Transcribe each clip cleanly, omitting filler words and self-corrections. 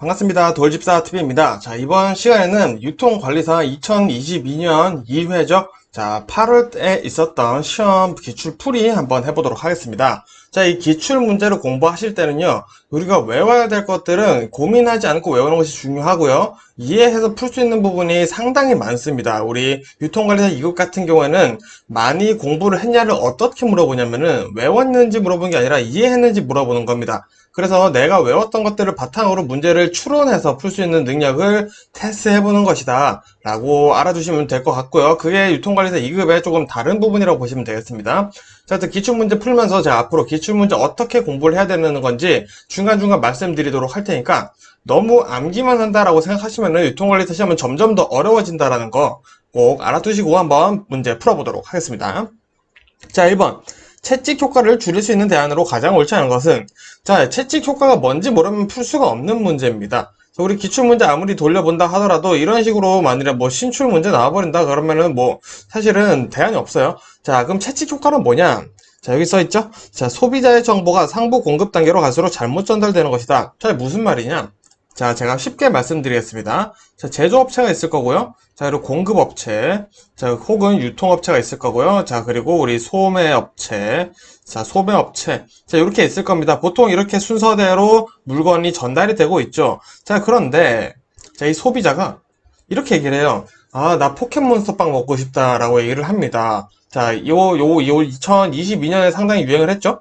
반갑습니다. 돌집사TV입니다. 자, 이번 시간에는 유통관리사 2022년 2회죠. 자, 8월에 있었던 시험 기출풀이 한번 해보도록 하겠습니다. 자, 이 기출 문제를 공부하실 때는요, 우리가 외워야 될 것들은 고민하지 않고 외우는 것이 중요하고요. 이해해서 풀 수 있는 부분이 상당히 많습니다. 우리 유통관리사 2급 같은 경우에는 많이 공부를 했냐를 어떻게 물어보냐면은 외웠는지 물어보는 게 아니라 이해했는지 물어보는 겁니다. 그래서 내가 외웠던 것들을 바탕으로 문제를 추론해서 풀 수 있는 능력을 테스트해보는 것이다 라고 알아두시면 될 것 같고요. 그게 유통관리사 2급의 조금 다른 부분이라고 보시면 되겠습니다. 자, 기출문제 풀면서 제가 앞으로 기출문제 어떻게 공부를 해야 되는 건지 중간중간 말씀드리도록 할 테니까 너무 암기만 한다라고 생각하시면 유통관리사 시험은 점점 더 어려워진다라는 거 꼭 알아두시고 한번 문제 풀어보도록 하겠습니다. 자, 1번. 채찍 효과를 줄일 수 있는 대안으로 가장 옳지 않은 것은, 자, 채찍 효과가 뭔지 모르면 풀 수가 없는 문제입니다. 우리 기출문제 아무리 돌려본다 하더라도 이런 식으로 만일에 뭐 신출문제 나와버린다 그러면은 뭐 사실은 대안이 없어요. 자, 그럼 채찍 효과는 뭐냐? 자, 여기 써있죠? 자, 소비자의 정보가 상부 공급 단계로 갈수록 잘못 전달되는 것이다. 자, 무슨 말이냐? 자, 제가 쉽게 말씀드리겠습니다. 자, 제조업체가 있을 거고요. 자, 그리고 공급업체, 자, 혹은 유통업체가 있을 거고요. 자, 그리고 우리 소매업체, 자, 소매업체. 자, 이렇게 있을 겁니다. 보통 이렇게 순서대로 물건이 전달이 되고 있죠. 자, 그런데, 자, 이 소비자가 이렇게 얘기를 해요. 아, 나 포켓몬스터 빵 먹고 싶다라고 얘기를 합니다. 자, 요 2022년에 상당히 유행을 했죠?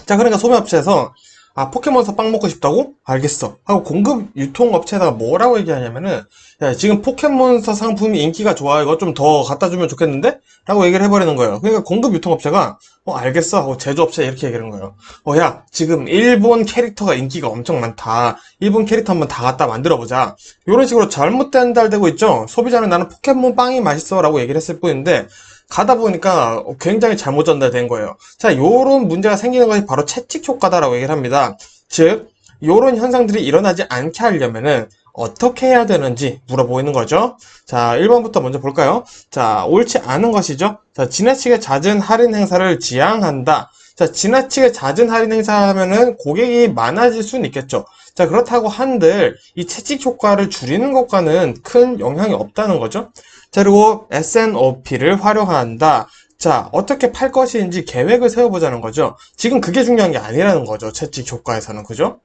자, 그러니까 소매업체에서 아, 포켓몬스터 빵 먹고 싶다고? 알겠어. 하고 공급 유통업체에다가 뭐라고 얘기하냐면은 야, 지금 포켓몬스터 상품이 인기가 좋아. 이거 좀 더 갖다 주면 좋겠는데? 라고 얘기를 해버리는 거예요. 그러니까 공급 유통업체가 알겠어. 하고 제조업체 이렇게 얘기하는 거예요. 야, 지금 일본 캐릭터가 인기가 엄청 많다. 일본 캐릭터 한번 다 갖다 만들어보자. 이런 식으로 잘못 전달되고 있죠? 소비자는 나는 포켓몬 빵이 맛있어. 라고 얘기를 했을 뿐인데 가다 보니까 굉장히 잘못 전달된 거예요. 자, 요런 문제가 생기는 것이 바로 채찍 효과다라고 얘기를 합니다. 즉, 요런 현상들이 일어나지 않게 하려면은 어떻게 해야 되는지 물어보이는 거죠. 자, 1번부터 먼저 볼까요? 자, 옳지 않은 것이죠. 자, 지나치게 잦은 할인 행사를 지향한다. 자, 지나치게 잦은 할인 행사하면은 고객이 많아질 수는 있겠죠. 자, 그렇다고 한들 이 채찍 효과를 줄이는 것과는 큰 영향이 없다는 거죠. 자, 그리고 S&OP를 활용한다. 자, 어떻게 팔 것인지 계획을 세워보자는 거죠. 지금 그게 중요한 게 아니라는 거죠. 채찍 효과에서는. 그죠?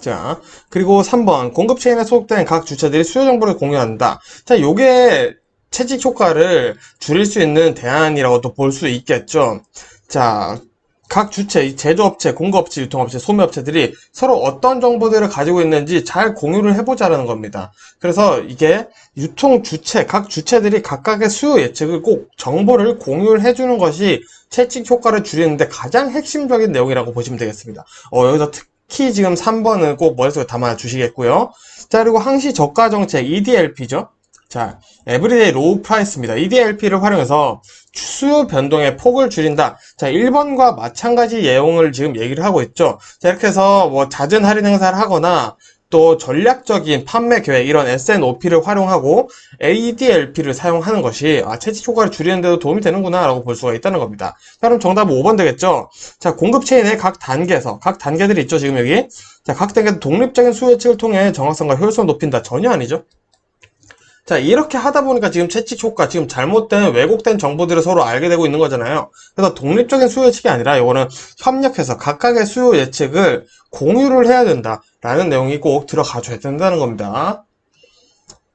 자, 그리고 3번. 공급 체인에 소속된 각 주체들이 수요 정보를 공유한다. 자, 요게 채찍 효과를 줄일 수 있는 대안이라고도 볼 수 있겠죠. 자, 각 주체, 제조업체, 공급업체, 유통업체, 소매업체들이 서로 어떤 정보들을 가지고 있는지 잘 공유를 해보자는 겁니다. 그래서 이게 유통 주체, 각 주체들이 각각의 수요 예측을 꼭 정보를 공유를 해주는 것이 채찍 효과를 줄이는데 가장 핵심적인 내용이라고 보시면 되겠습니다. 여기서 특히 지금 3번은 꼭 머릿속에 담아 주시겠고요. 자, 그리고 항시 저가 정책, EDLP죠. 자, 에브리데이 로우 프라이스입니다. EDLP를 활용해서 수요 변동의 폭을 줄인다. 자, 1번과 마찬가지 내용을 지금 얘기를 하고 있죠. 자, 이렇게 해서 뭐 잦은 할인 행사를 하거나 또 전략적인 판매 계획, 이런 S&OP를 활용하고 ADLP를 사용하는 것이 채찍 효과를 줄이는 데도 도움이 되는구나 라고 볼 수가 있다는 겁니다. 자, 그럼 정답은 5번 되겠죠. 자, 공급 체인의 각 단계들이 있죠. 지금 여기. 자, 각 단계 독립적인 수요 예측을 통해 정확성과 효율성을 높인다. 전혀 아니죠. 자, 이렇게 하다 보니까 지금 채찍 효과, 지금 잘못된, 왜곡된 정보들을 서로 알게 되고 있는 거잖아요. 그래서 독립적인 수요 예측이 아니라 이거는 협력해서 각각의 수요 예측을 공유를 해야 된다라는 내용이 꼭 들어가줘야 된다는 겁니다.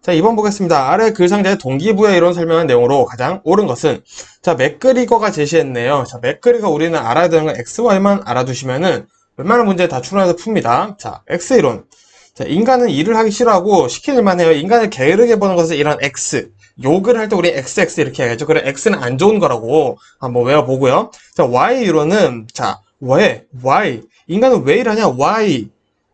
자, 2번 보겠습니다. 아래 글상자의 동기부여 이론 설명한 내용으로 가장 옳은 것은, 자, 맥그리거가 제시했네요. 자, 맥그리거 우리는 알아야 되는 건 XY만 알아두시면은 웬만한 문제 다 추론해서 풉니다. 자, X이론. 자, 인간은 일을 하기 싫어하고 시킬 일만 해요. 인간을 게으르게 보는 것을 이런 X. 욕을 할 때 우리 XX 이렇게 해야죠. 그래, X는 안 좋은 거라고 한번 외워보고요. 자, Y 이론은, 자, 왜? Why? 인간은 왜 일하냐? Why?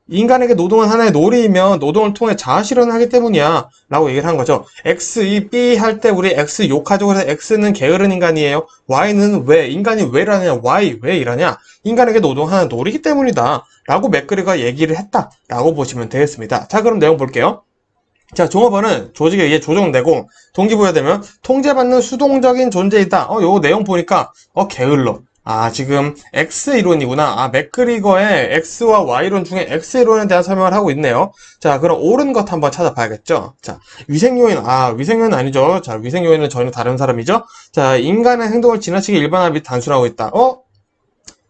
인간에게 노동은 하나의 놀이이며 노동을 통해 자아실현을 하기 때문이야 라고 얘기를 한 거죠. X, 이 B 할 때 우리 X 욕하죠. 그래서 X는 게으른 인간이에요. Y는 왜? 인간이 왜 일하냐? Why? 왜 일하냐? 인간에게 노동은 하나의 놀이기 때문이다 라고 맥그리가 얘기를 했다 라고 보시면 되겠습니다. 자, 그럼 내용 볼게요. 자, 종업원은 조직에 의해 조정되고 동기부여되면 통제받는 수동적인 존재이다. 요 내용 보니까 게을러. 지금 X 이론이구나. 맥그리거의 X와 Y이론 중에 X이론에 대한 설명을 하고 있네요. 자, 그럼 옳은 것 한번 찾아봐야겠죠. 자, 위생요인, 위생요인 아니죠. 자, 위생요인은 전혀 다른 사람이죠. 자, 인간의 행동을 지나치게 일반화 및 단순화하고 있다.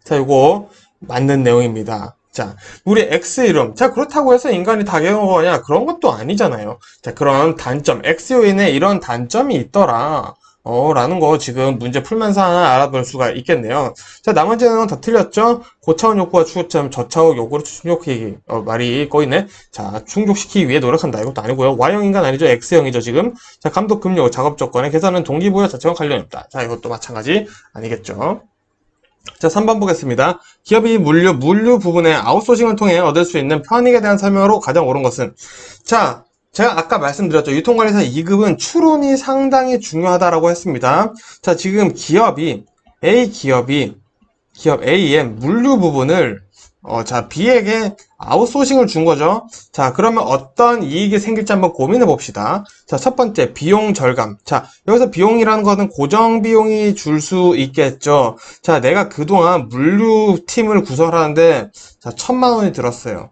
자, 요거 맞는 내용입니다. 자, 우리 X이론. 자, 그렇다고 해서 인간이 다 개운 거냐? 그런 것도 아니잖아요. 자, 그런 단점, X요인에 이런 단점이 있더라. 라는 거 지금 문제 풀면서 하나 알아볼 수가 있겠네요. 자, 나머지는 다 틀렸죠? 고차원 욕구와 추구점, 저차원 욕구를 충족시키기. 말이 꼬이네. 자, 충족시키기 위해 노력한다. 이것도 아니고요. Y형 인간 아니죠? X형이죠, 지금. 자, 감독 금요, 작업 조건의 계산은 동기부여 자체와 관련이 없다. 자, 이것도 마찬가지 아니겠죠? 자, 3번 보겠습니다. 기업이 물류 부분의 아웃소싱을 통해 얻을 수 있는 편익에 대한 설명으로 가장 옳은 것은? 자, 제가 아까 말씀드렸죠. 유통관리사 2급은 추론이 상당히 중요하다라고 했습니다. 자, 지금 기업 A의 물류 부분을 B에게 아웃소싱을 준 거죠. 자, 그러면 어떤 이익이 생길지 한번 고민해 봅시다. 자, 첫 번째, 비용 절감. 자, 여기서 비용이라는 것은 고정 비용이 줄 수 있겠죠. 자, 내가 그동안 물류팀을 구성하는데, 자, 1,000만 원이 들었어요.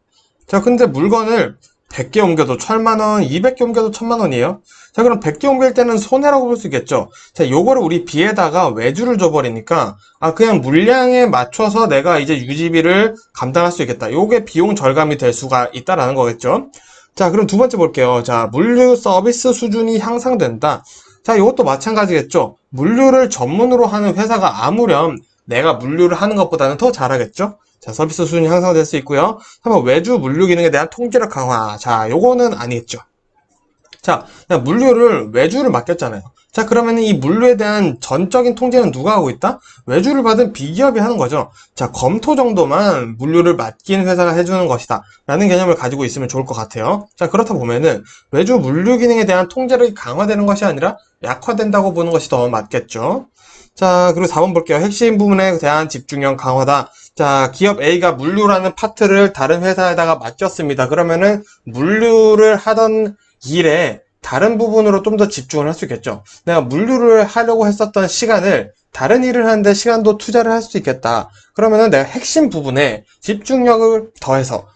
자, 근데 물건을 100개 옮겨도 1,000만 원, 200개 옮겨도 1,000만 원이에요. 자, 그럼 100개 옮길 때는 손해라고 볼 수 있겠죠. 자, 요거를 우리 B에다가 외주를 줘버리니까, 그냥 물량에 맞춰서 내가 이제 유지비를 감당할 수 있겠다. 요게 비용 절감이 될 수가 있다라는 거겠죠. 자, 그럼 두 번째 볼게요. 자, 물류 서비스 수준이 향상된다. 자, 이것도 마찬가지겠죠. 물류를 전문으로 하는 회사가 아무렴 내가 물류를 하는 것보다는 더 잘하겠죠. 자, 서비스 수준이 향상될 수 있고요. 3번 외주 물류 기능에 대한 통제력 강화. 자, 요거는 아니겠죠. 자, 물류를 외주를 맡겼잖아요. 자, 그러면 이 물류에 대한 전적인 통제는 누가 하고 있다? 외주를 받은 B기업이 하는 거죠. 자, 검토 정도만 물류를 맡긴 회사가 해주는 것이다 라는 개념을 가지고 있으면 좋을 것 같아요. 자, 그렇다 보면은 외주 물류 기능에 대한 통제력이 강화되는 것이 아니라 약화된다고 보는 것이 더 맞겠죠. 자, 그리고 4번 볼게요. 핵심 부분에 대한 집중력 강화다. 자, 기업 A가 물류라는 파트를 다른 회사에다가 맡겼습니다. 그러면은 물류를 하던 일에 다른 부분으로 좀 더 집중을 할 수 있겠죠. 내가 물류를 하려고 했었던 시간을 다른 일을 하는데 시간도 투자를 할 수 있겠다. 그러면은 내가 핵심 부분에 집중력을 더해서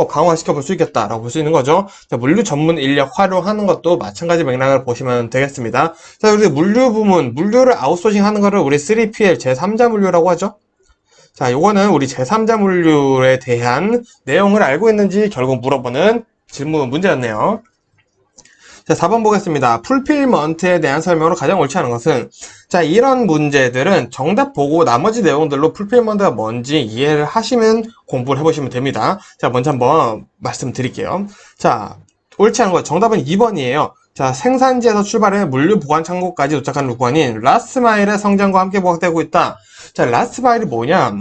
강화시켜 볼 수 있겠다라고 볼 수 있는 거죠. 자, 물류 전문 인력 활용하는 것도 마찬가지 맥락을 보시면 되겠습니다. 자, 우리 물류 부문, 물류를 아웃소싱 하는 거를 우리 3PL 제3자 물류라고 하죠. 자, 요거는 우리 제3자 물류에 대한 내용을 알고 있는지 결국 물어보는 질문 문제였네요. 자, 4번 보겠습니다. 풀필먼트에 대한 설명으로 가장 옳지 않은 것은? 자, 이런 문제들은 정답 보고 나머지 내용들로 풀필먼트가 뭔지 이해를 하시면 공부를 해보시면 됩니다. 자, 먼저 한번 말씀드릴게요. 자, 옳지 않은 것, 정답은 2번이에요. 자, 생산지에서 출발해 물류 보관 창고까지 도착하는 구간인 라스트마일의 성장과 함께 부각되고 있다. 자, 라스트마일이 뭐냐?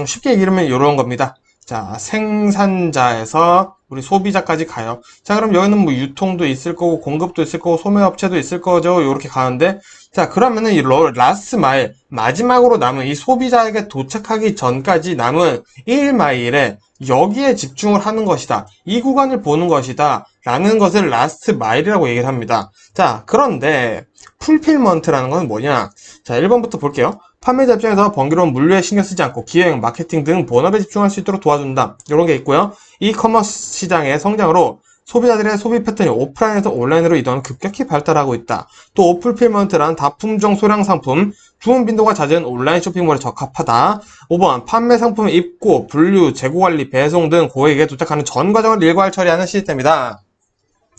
쉽게 얘기하면 이런 겁니다. 자, 생산자에서 우리 소비자까지 가요. 자, 그럼 여기는 뭐 유통도 있을 거고 공급도 있을 거고 소매업체도 있을 거죠. 이렇게 가는데, 자, 그러면은 이 라스트 마일, 마지막으로 남은 이 소비자에게 도착하기 전까지 남은 1마일에 여기에 집중을 하는 것이다. 이 구간을 보는 것이다. 라는 것을 라스트 마일이라고 얘기를 합니다. 자, 그런데 풀필먼트라는 건 뭐냐? 자, 1번부터 볼게요. 판매자 입장에서 번거로운 물류에 신경 쓰지 않고 기획, 마케팅 등 본업에 집중할 수 있도록 도와준다. 이런 게 있고요. 이커머스 시장의 성장으로 소비자들의 소비 패턴이 오프라인에서 온라인으로 이동하는 급격히 발달하고 있다. 또 오풀필먼트란 다품종 소량 상품, 주문 빈도가 잦은 온라인 쇼핑몰에 적합하다. 5번 판매 상품의 입고, 분류, 재고관리, 배송 등 고객에게 도착하는 전 과정을 일괄 처리하는 시스템이다.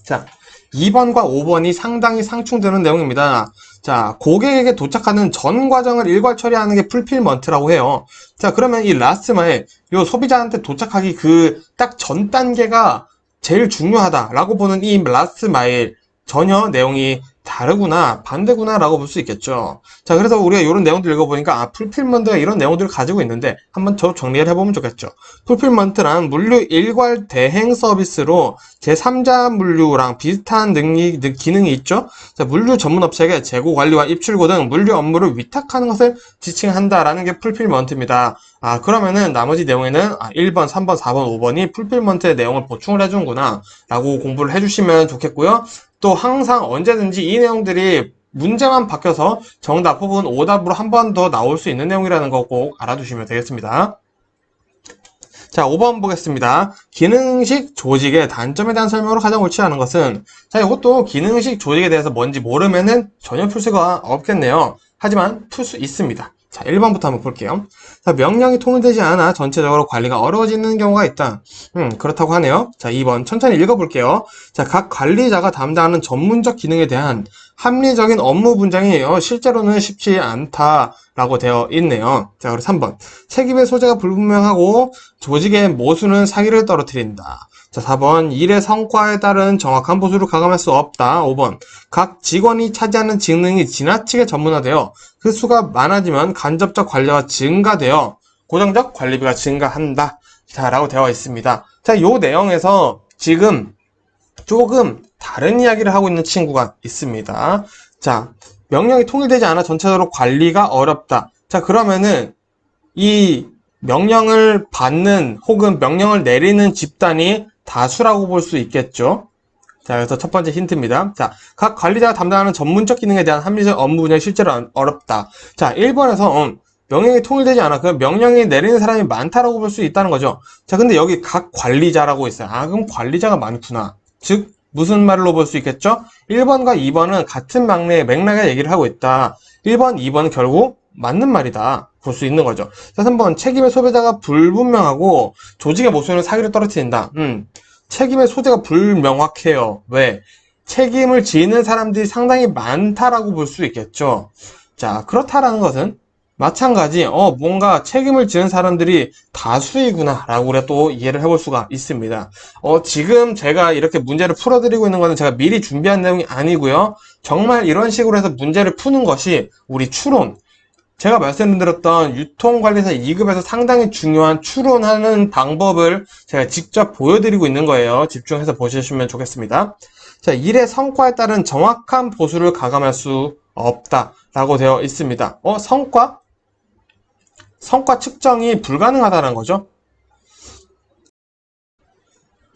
자, 2번과 5번이 상당히 상충되는 내용입니다. 자, 고객에게 도착하는 전 과정을 일괄 처리하는 게 풀필먼트라고 해요. 자, 그러면 이 라스트마일, 요 소비자한테 도착하기 그 딱 전 단계가 제일 중요하다라고 보는 이 라스트마일 전혀 내용이 다르구나, 반대구나 라고 볼 수 있겠죠. 자, 그래서 우리가 이런 내용들 읽어보니까 풀필먼트가 이런 내용들을 가지고 있는데 한번 더 정리를 해보면 좋겠죠. 풀필먼트란 물류 일괄 대행 서비스로 제3자 물류랑 비슷한 기능이 있죠. 자, 물류 전문 업체에게 재고 관리와 입출고 등 물류 업무를 위탁하는 것을 지칭한다라는 게 풀필먼트입니다. 그러면은 나머지 내용에는 1번, 3번, 4번, 5번이 풀필먼트의 내용을 보충을 해주는구나 라고 공부를 해주시면 좋겠고요. 또 항상 언제든지 이 내용들이 문제만 바뀌어서 정답 혹은 오답으로 한 번 더 나올 수 있는 내용이라는 거 꼭 알아두시면 되겠습니다. 자, 5번 보겠습니다. 기능식 조직의 단점에 대한 설명으로 가장 옳지 않은 것은, 자, 이것도 기능식 조직에 대해서 뭔지 모르면은 전혀 풀 수가 없겠네요. 하지만 풀 수 있습니다. 자, 1번부터 한번 볼게요. 자, 명령이 통일되지 않아 전체적으로 관리가 어려워지는 경우가 있다. 그렇다고 하네요. 자, 2번 천천히 읽어볼게요. 자, 각 관리자가 담당하는 전문적 기능에 대한 합리적인 업무 분장이 실제로는 쉽지 않다라고 되어 있네요. 자, 그리고 3번 책임의 소재가 불분명하고 조직의 모순은 사기를 떨어뜨린다. 자, 4번 일의 성과에 따른 정확한 보수를 가감할 수 없다. 5번 각 직원이 차지하는 직능이 지나치게 전문화되어 그 수가 많아지면 간접적 관리가 증가되어 고정적 관리비가 증가한다. 자, 라고 되어 있습니다. 자, 요 내용에서 지금 조금 다른 이야기를 하고 있는 친구가 있습니다. 자, 명령이 통일되지 않아 전체적으로 관리가 어렵다. 자, 그러면은 이 명령을 받는 혹은 명령을 내리는 집단이 다수라고 볼 수 있겠죠. 자, 그래서 첫 번째 힌트입니다. 자, 각 관리자가 담당하는 전문적 기능에 대한 합리적 업무 분야이 실제로 어렵다. 자, 1번에서 명령이 통일되지 않아. 그 명령이 내리는 사람이 많다라고 볼 수 있다는 거죠. 자, 근데 여기 각 관리자라고 있어요. 아, 그럼 관리자가 많구나. 즉, 무슨 말로 볼 수 있겠죠? 1번과 2번은 같은 맥락의 얘기를 하고 있다. 1번, 2번은 결국 맞는 말이다. 볼 수 있는 거죠. 자, 3번 책임의 소비자가 불분명하고 조직의 모순은 사기를 떨어뜨린다. 책임의 소재가 불명확해요. 왜? 책임을 지는 사람들이 상당히 많다라고 볼 수 있겠죠. 자, 그렇다라는 것은 마찬가지 뭔가 책임을 지는 사람들이 다수이구나 라고 우리가 또 이해를 해볼 수가 있습니다. 지금 제가 이렇게 문제를 풀어드리고 있는 것은 제가 미리 준비한 내용이 아니고요. 정말 이런 식으로 해서 문제를 푸는 것이 우리 추론, 제가 말씀드렸던 유통관리사 2급에서 상당히 중요한 추론하는 방법을 제가 직접 보여드리고 있는 거예요. 집중해서 보시면 좋겠습니다. 자, 일의 성과에 따른 정확한 보수를 가감할 수 없다라고 되어 있습니다. 성과 측정이 불가능하다는 거죠.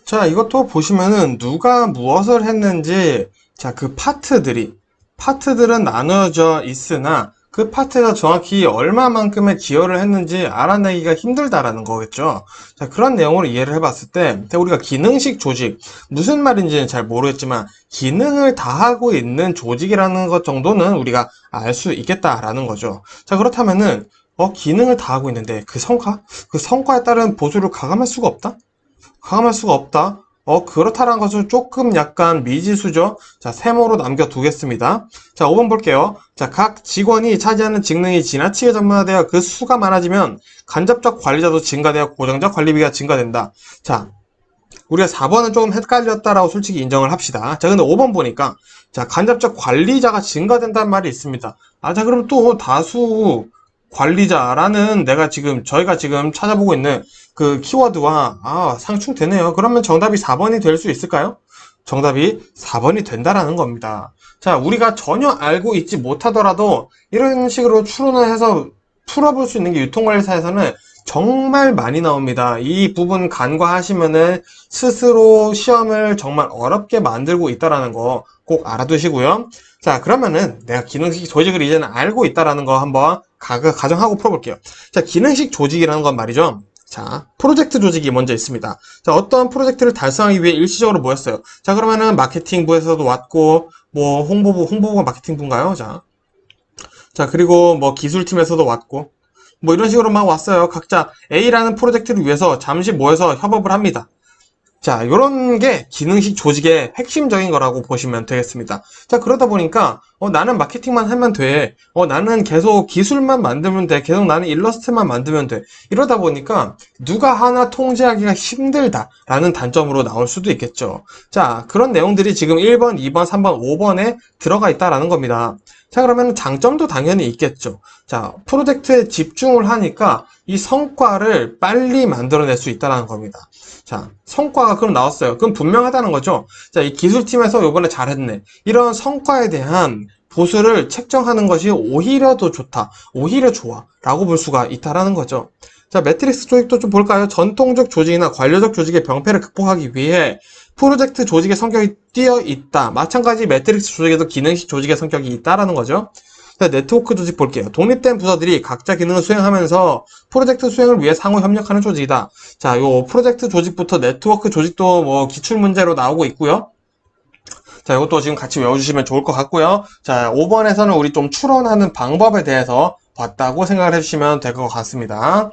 자, 이것도 보시면은 누가 무엇을 했는지, 자, 그 파트들은 나누어져 있으나 그 파트가 정확히 얼마만큼의 기여를 했는지 알아내기가 힘들다라는 거겠죠. 자, 그런 내용으로 이해를 해봤을 때, 우리가 기능식 조직, 무슨 말인지는 잘 모르겠지만, 기능을 다하고 있는 조직이라는 것 정도는 우리가 알 수 있겠다라는 거죠. 자, 그렇다면은, 기능을 다하고 있는데, 그 성과에 따른 보수를 가감할 수가 없다? 가감할 수가 없다? 그렇다는 것은 조금 약간 미지수죠. 자, 세모로 남겨두겠습니다. 자, 5번 볼게요. 자, 각 직원이 차지하는 직능이 지나치게 전문화되어 그 수가 많아지면 간접적 관리자도 증가되어 고정적 관리비가 증가된다. 자, 우리가 4번은 조금 헷갈렸다라고 솔직히 인정을 합시다. 자, 근데 5번 보니까, 자, 간접적 관리자가 증가된다는 말이 있습니다. 아, 자, 그럼 또 다수 관리자라는 저희가 지금 찾아보고 있는 그 키워드와 상충되네요. 그러면 정답이 4번이 될 수 있을까요? 정답이 4번이 된다라는 겁니다. 자, 우리가 전혀 알고 있지 못하더라도 이런 식으로 추론을 해서 풀어볼 수 있는 게 유통관리사에서는 정말 많이 나옵니다. 이 부분 간과하시면은 스스로 시험을 정말 어렵게 만들고 있다라는 거 꼭 알아두시고요. 자, 그러면은 내가 기능식 조직을 이제는 알고 있다라는 거 한번 가정하고 풀어볼게요. 자, 기능식 조직이라는 건 말이죠. 자, 프로젝트 조직이 먼저 있습니다. 자, 어떤 프로젝트를 달성하기 위해 일시적으로 모였어요. 자, 그러면은 마케팅부에서도 왔고, 뭐 홍보부가 마케팅부인가요? 자, 그리고 뭐 기술팀에서도 왔고, 뭐 이런 식으로 막 왔어요. 각자 A라는 프로젝트를 위해서 잠시 모여서 협업을 합니다. 자, 요런 게 기능식 조직의 핵심적인 거라고 보시면 되겠습니다. 자, 그러다 보니까 나는 마케팅만 하면 돼. 나는 계속 기술만 만들면 돼. 계속 나는 일러스트만 만들면 돼. 이러다 보니까 누가 하나 통제하기가 힘들다라는 단점으로 나올 수도 있겠죠. 자, 그런 내용들이 지금 1번, 2번, 3번, 5번에 들어가 있다라는 겁니다. 자, 그러면 장점도 당연히 있겠죠. 자, 프로젝트에 집중을 하니까 이 성과를 빨리 만들어낼 수 있다는 겁니다. 자, 성과가 그럼 나왔어요. 그럼 분명하다는 거죠. 자, 이 기술팀에서 요번에 잘했네. 이런 성과에 대한 보수를 책정하는 것이 오히려 더 좋다. 오히려 좋아. 라고 볼 수가 있다라는 거죠. 자, 매트릭스 조직도 좀 볼까요? 전통적 조직이나 관료적 조직의 병폐를 극복하기 위해 프로젝트 조직의 성격이 띄어 있다. 마찬가지 매트릭스 조직에도 기능식 조직의 성격이 있다라는 거죠. 네트워크 조직 볼게요. 독립된 부서들이 각자 기능을 수행하면서 프로젝트 수행을 위해 상호 협력하는 조직이다. 자, 요 프로젝트 조직부터 네트워크 조직도 뭐 기출 문제로 나오고 있고요. 자, 이것도 지금 같이 외워주시면 좋을 것 같고요. 자, 5번에서는 우리 좀 추론하는 방법에 대해서 봤다고 생각을 해주시면 될 것 같습니다.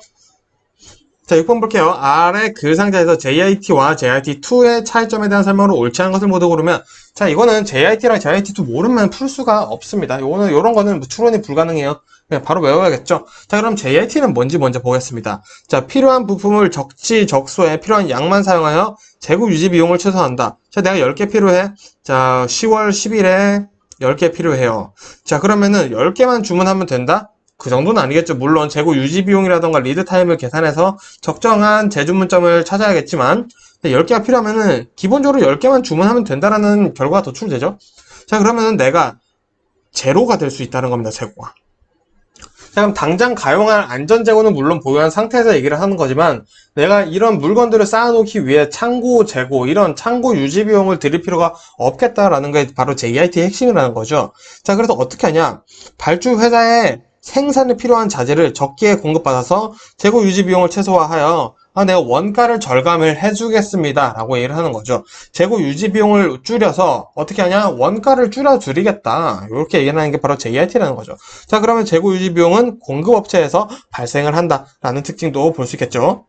자, 6번 볼게요. 아래 글 상자에서 JIT와 JIT2의 차이점에 대한 설명으로 옳지 않은 것을 모두 고르면, 자, 이거는 JIT랑 JIT2 모르면 풀 수가 없습니다. 요런 거는 추론이 불가능해요. 그냥 바로 외워야겠죠. 자, 그럼 JIT는 뭔지 먼저 보겠습니다. 자, 필요한 부품을 적지적소에 필요한 양만 사용하여 재고 유지 비용을 최소화한다. 자, 내가 10개 필요해. 자, 10월 10일에 10개 필요해요. 자, 그러면은 10개만 주문하면 된다? 그 정도는 아니겠죠. 물론 재고 유지 비용이라던가 리드 타임을 계산해서 적정한 재주문점을 찾아야겠지만 10개가 필요하면은 기본적으로 10개만 주문하면 된다라는 결과가 도출되죠. 자, 그러면은 내가 제로가 될 수 있다는 겁니다. 재고가. 자, 그럼 당장 가용할 안전재고는 물론 보유한 상태에서 얘기를 하는 거지만 내가 이런 물건들을 쌓아놓기 위해 창고 재고, 이런 창고 유지 비용을 들일 필요가 없겠다라는 게 바로 JIT의 핵심이라는 거죠. 자, 그래서 어떻게 하냐? 발주 회사에 생산에 필요한 자재를 적게 공급받아서 재고 유지 비용을 최소화하여 내가 원가를 절감을 해주겠습니다 라고 얘기를 하는 거죠. 재고 유지 비용을 줄여서 어떻게 하냐? 원가를 줄여드리겠다, 이렇게 얘기하는 게 바로 JIT라는 거죠. 자, 그러면 재고 유지 비용은 공급업체에서 발생을 한다 라는 특징도 볼 수 있겠죠.